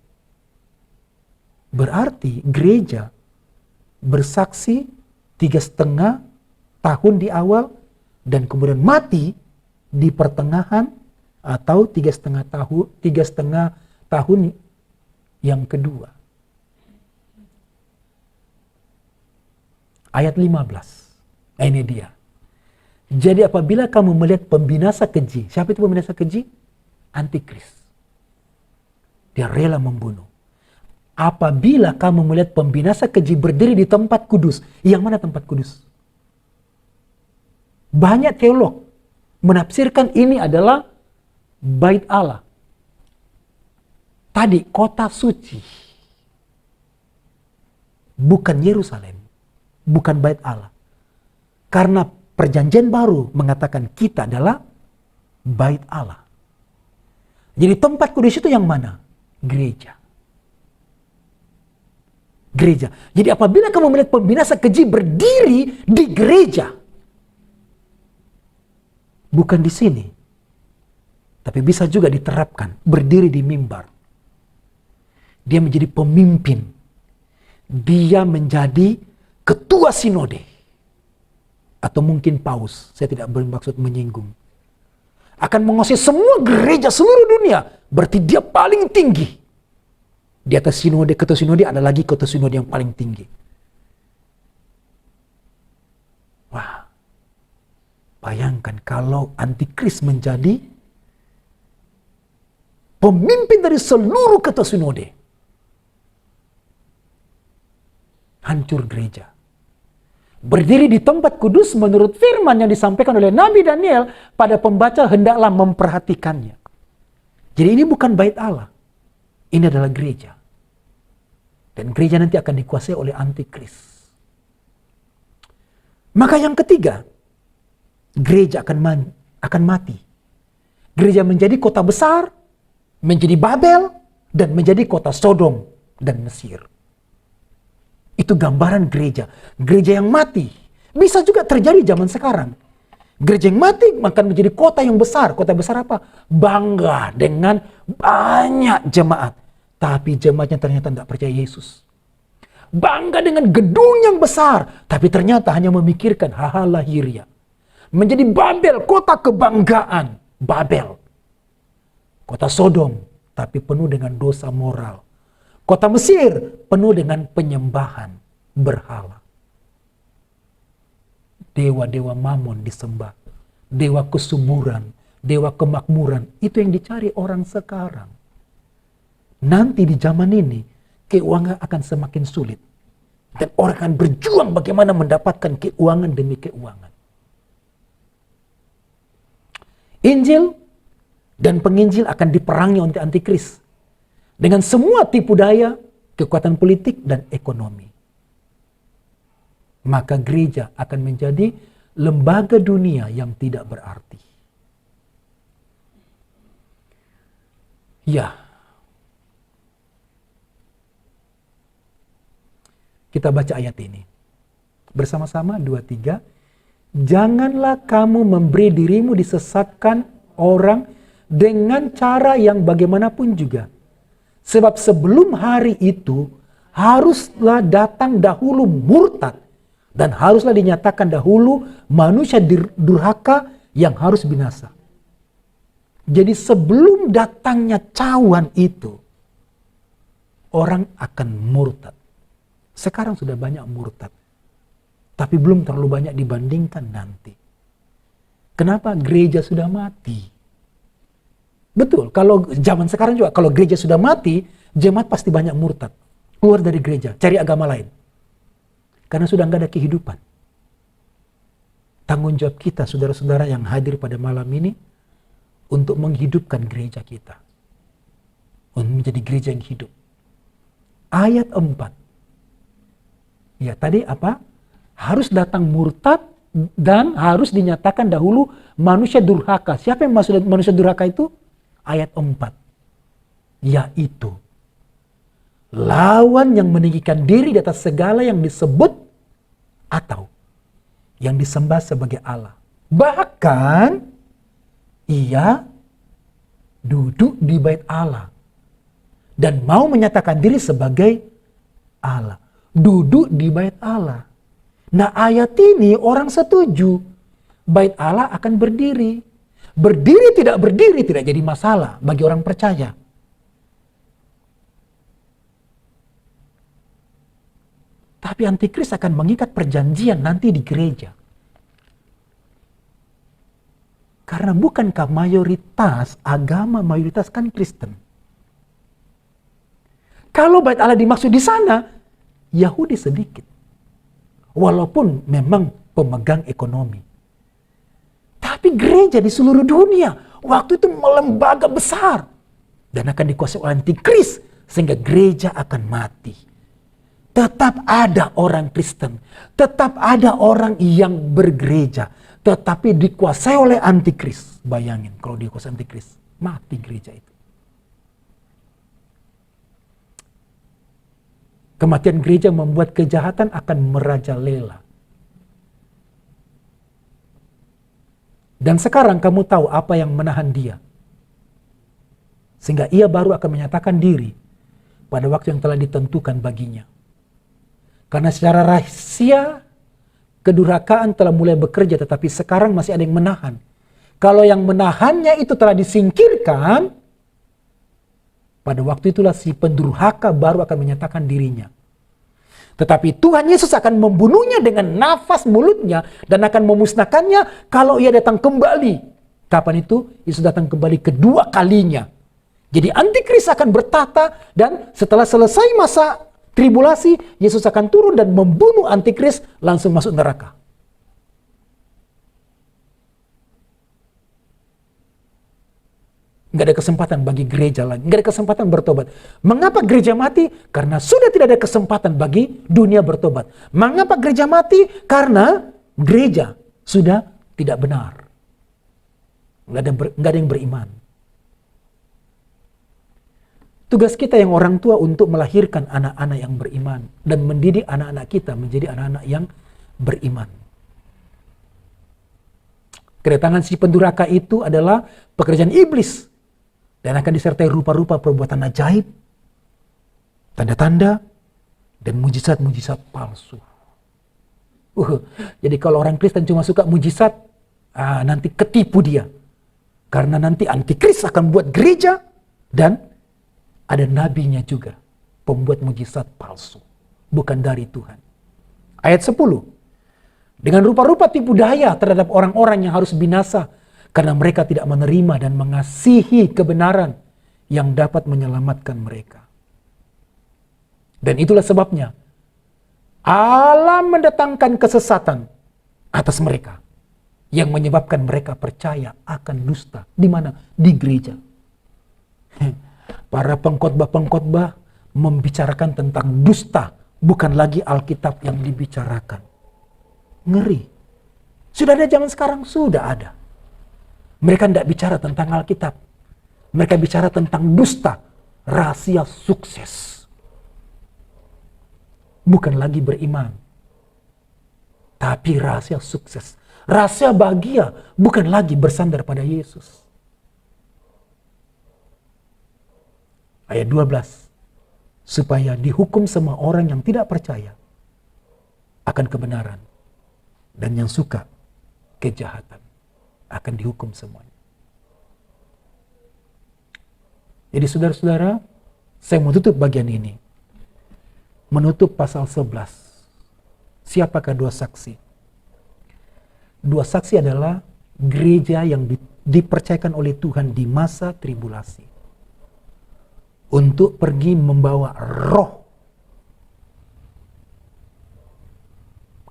Berarti gereja bersaksi 3,5 tahun di awal dan kemudian mati di pertengahan atau 3,5 tahun yang kedua. Ayat 15. Nah, ini dia. Jadi apabila kamu melihat pembinasa keji. Siapa itu pembinasa keji? Antikris. Dia rela membunuh. Apabila kamu melihat pembinasa keji berdiri di tempat kudus. Yang mana tempat kudus? Banyak teolog menafsirkan ini adalah Bait Allah. Tadi kota suci. Bukan Yerusalem. Bukan Bait Allah. Karena perjanjian baru mengatakan kita adalah Bait Allah. Jadi tempat kudus itu yang mana? Gereja. Gereja. Jadi apabila kamu melihat pembinasa keji berdiri di gereja. Bukan di sini. Tapi bisa juga diterapkan. Berdiri di mimbar. Dia menjadi pemimpin. Dia menjadi ketua sinode. atau mungkin paus, saya tidak bermaksud menyinggung, akan menguasai semua gereja seluruh dunia, berarti dia paling tinggi. Di atas sinode, ketua sinode ada lagi ketua sinode yang paling tinggi. Wah, bayangkan kalau antikris menjadi pemimpin dari seluruh ketua sinode. Hancur gereja. Berdiri di tempat kudus menurut firman yang disampaikan oleh Nabi Daniel, pada pembaca hendaklah memperhatikannya. Jadi ini bukan bait Allah. Ini adalah gereja. Dan gereja nanti akan dikuasai oleh antikris. Maka yang ketiga, gereja akan mati. Gereja menjadi kota besar, menjadi Babel, dan menjadi kota Sodom dan Mesir. Itu gambaran gereja. Gereja yang mati. Bisa juga terjadi zaman sekarang. Gereja yang mati akan menjadi kota yang besar. Kota besar apa? Bangga dengan banyak jemaat. Tapi jemaatnya ternyata tidak percaya Yesus. Bangga dengan gedung yang besar. Tapi ternyata hanya memikirkan hal-hal lahiriah. Menjadi Babel, kota kebanggaan. Babel. Kota Sodom, tapi penuh dengan dosa moral. Kota Mesir penuh dengan penyembahan berhala. Dewa-dewa Mamon disembah. Dewa kesuburan, dewa kemakmuran. Itu yang dicari orang sekarang. Nanti di zaman ini, keuangan akan semakin sulit. Dan orang akan berjuang bagaimana mendapatkan keuangan demi keuangan. Injil dan penginjil akan diperangi oleh antikris. Dengan semua tipu daya, kekuatan politik, dan ekonomi. Maka gereja akan menjadi lembaga dunia yang tidak berarti. Ya. Kita baca ayat ini. Bersama-sama, 2, 3. Janganlah kamu memberi dirimu disesatkan orang dengan cara yang bagaimanapun juga. Sebab sebelum hari itu, haruslah datang dahulu murtad. Dan haruslah dinyatakan dahulu manusia durhaka yang harus binasa. Jadi sebelum datangnya cawan itu, orang akan murtad. Sekarang sudah banyak murtad. Tapi belum terlalu banyak dibandingkan nanti. Kenapa? Gereja sudah mati. Betul, kalau zaman sekarang juga, kalau gereja sudah mati, jemaat pasti banyak murtad. Keluar dari gereja, cari agama lain. Karena sudah nggak ada kehidupan. Tanggung jawab kita, saudara-saudara yang hadir pada malam ini, untuk menghidupkan gereja kita. Untuk menjadi gereja yang hidup. Ayat 4. Ya, tadi apa? Harus datang murtad dan harus dinyatakan dahulu manusia durhaka. Siapa yang maksud manusia durhaka itu? Ayat 4. Yaitu lawan yang meninggikan diri di atas segala yang disebut atau yang disembah sebagai Allah. Bahkan ia duduk di bait Allah dan mau menyatakan diri sebagai Allah. Duduk di bait Allah. Nah, ayat ini orang setuju. Bait Allah akan berdiri. Berdiri tidak jadi masalah bagi orang percaya. Tapi antikris akan mengikat perjanjian nanti di gereja. Karena bukankah mayoritas agama mayoritas kan Kristen? Kalau bait Allah dimaksud di sana, Yahudi sedikit. Walaupun memang pemegang ekonomi. Tapi gereja di seluruh dunia waktu itu lembaga besar dan akan dikuasai oleh antikris sehingga gereja akan mati. Tetap ada orang Kristen, tetap ada orang yang bergereja, tetapi dikuasai oleh antikris. Bayangin kalau dikuasai antikris, mati gereja itu. Kematian gereja membuat kejahatan akan merajalela. Dan sekarang kamu tahu apa yang menahan dia. Sehingga ia baru akan menyatakan diri pada waktu yang telah ditentukan baginya. Karena secara rahasia, kedurhakaan telah mulai bekerja, tetapi sekarang masih ada yang menahan. Kalau yang menahannya itu telah disingkirkan, pada waktu itulah si pendurhaka baru akan menyatakan dirinya. Tetapi Tuhan Yesus akan membunuhnya dengan nafas mulutnya dan akan memusnahkannya kalau ia datang kembali. Kapan itu? Yesus datang kembali kedua kalinya. Jadi antikris akan bertata, dan setelah selesai masa tribulasi, Yesus akan turun dan membunuh antikris, langsung masuk neraka. Nggak ada kesempatan bagi gereja lagi, nggak ada kesempatan bertobat. Mengapa gereja mati? Karena sudah tidak ada kesempatan bagi dunia bertobat. Mengapa gereja mati? Karena gereja sudah tidak benar. Nggak ada yang beriman. Tugas kita yang orang tua untuk melahirkan anak-anak yang beriman dan mendidik anak-anak kita menjadi anak-anak yang beriman. Kedatangan si pendurhaka itu adalah pekerjaan iblis dan akan disertai rupa-rupa perbuatan ajaib, tanda-tanda, dan mujizat-mujizat palsu. Jadi kalau orang Kristen cuma suka mujizat, nanti ketipu dia. Karena nanti antikris akan buat gereja dan ada nabinya juga, pembuat mujizat palsu, bukan dari Tuhan. Ayat 10. Dengan rupa-rupa tipu daya terhadap orang-orang yang harus binasa, karena mereka tidak menerima dan mengasihi kebenaran yang dapat menyelamatkan mereka. Dan itulah sebabnya Allah mendatangkan kesesatan atas mereka, yang menyebabkan mereka percaya akan dusta. Di mana? Di gereja. Para pengkhotbah-pengkhotbah membicarakan tentang dusta, bukan lagi Alkitab yang dibicarakan. Ngeri. Sudah ada zaman sekarang? Sudah ada. Mereka tidak bicara tentang Alkitab. Mereka bicara tentang dusta, rahasia sukses. Bukan lagi beriman, tapi rahasia sukses. Rahasia bahagia, bukan lagi bersandar pada Yesus. Ayat 12, supaya dihukum semua orang yang tidak percaya akan kebenaran, dan yang suka kejahatan akan dihukum semuanya. Jadi saudara-saudara, saya mau tutup bagian ini. Menutup pasal 11. Siapakah dua saksi? Dua saksi adalah gereja yang dipercayakan oleh Tuhan di masa tribulasi untuk pergi membawa roh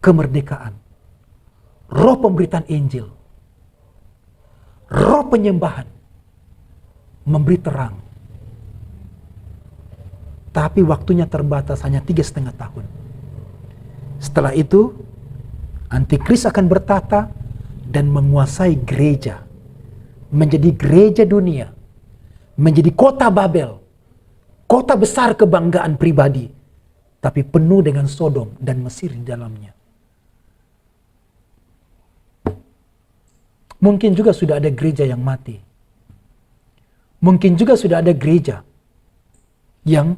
kemerdekaan, roh pemberitaan Injil, roh penyembahan, memberi terang. Tapi waktunya terbatas, hanya 3,5 tahun. Setelah itu antikris akan bertata dan menguasai gereja, menjadi gereja dunia, menjadi kota Babel, kota besar kebanggaan pribadi, tapi penuh dengan Sodom dan Mesir di dalamnya. Mungkin juga sudah ada gereja yang mati. Mungkin juga sudah ada gereja yang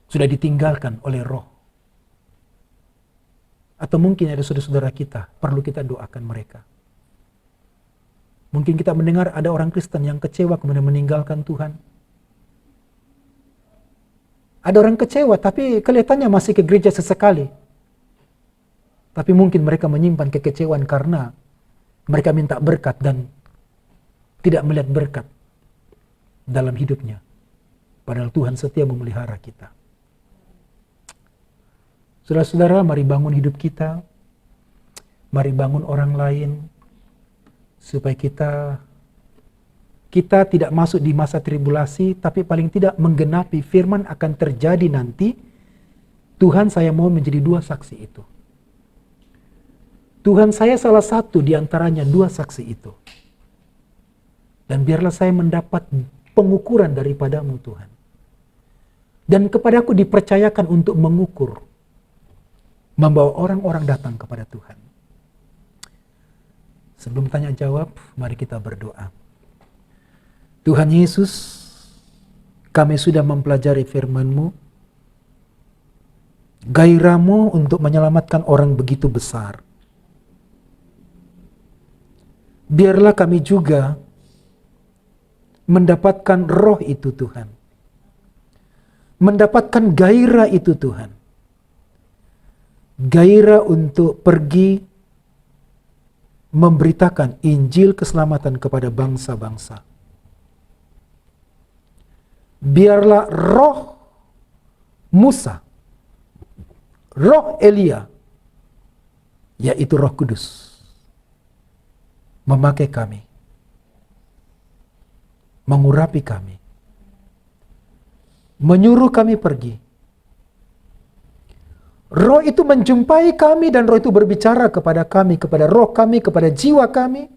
sudah ditinggalkan oleh roh. Atau mungkin ada saudara-saudara kita, perlu kita doakan mereka. Mungkin kita mendengar ada orang Kristen yang kecewa kemudian meninggalkan Tuhan. Ada orang kecewa tapi kelihatannya masih ke gereja sesekali. Tapi mungkin mereka menyimpan kekecewaan karena mereka minta berkat dan tidak melihat berkat dalam hidupnya. Padahal Tuhan setia memelihara kita. Saudara-saudara, mari bangun hidup kita. Mari bangun orang lain. Supaya kita tidak masuk di masa tribulasi, tapi paling tidak menggenapi firman akan terjadi nanti. Tuhan, saya mau menjadi dua saksi itu. Tuhan, saya salah satu di antaranya dua saksi itu. Dan biarlah saya mendapat pengukuran daripadamu Tuhan. Dan kepadaku dipercayakan untuk mengukur, membawa orang-orang datang kepada Tuhan. Sebelum tanya jawab, mari kita berdoa. Tuhan Yesus, kami sudah mempelajari firman-Mu. Gairahmu untuk menyelamatkan orang begitu besar. Biarlah kami juga mendapatkan roh itu Tuhan. Mendapatkan gairah itu Tuhan. Gairah untuk pergi memberitakan Injil keselamatan kepada bangsa-bangsa. Biarlah roh Musa, roh Elia, yaitu Roh Kudus, memakai kami, mengurapi kami, menyuruh kami pergi. Roh itu menjumpai kami dan roh itu berbicara kepada kami, kepada roh kami, kepada jiwa kami,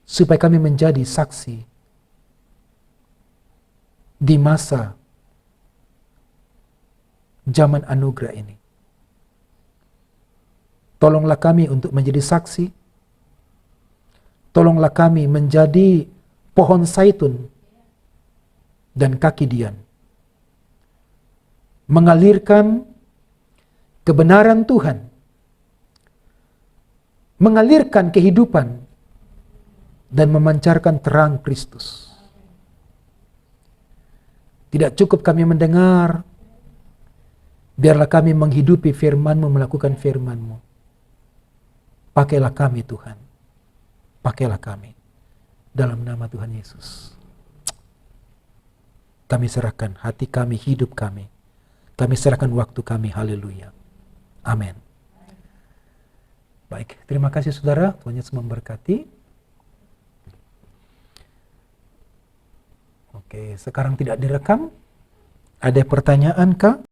supaya kami menjadi saksi di masa zaman anugerah ini. Tolonglah kami untuk menjadi saksi. Tolonglah kami menjadi pohon zaitun dan kaki dian, mengalirkan kebenaran Tuhan, mengalirkan kehidupan, dan memancarkan terang Kristus. Tidak cukup kami mendengar, biarlah kami menghidupi firman-Mu, melakukan firman-Mu. Pakailah kami Tuhan, pakailah kami, dalam nama Tuhan Yesus. Kami serahkan hati kami, hidup kami. Kami serahkan waktu kami, haleluya. Amin. Baik, terima kasih saudara, Tuhan Yesus memberkati. Oke, sekarang tidak direkam. Ada pertanyaan kah?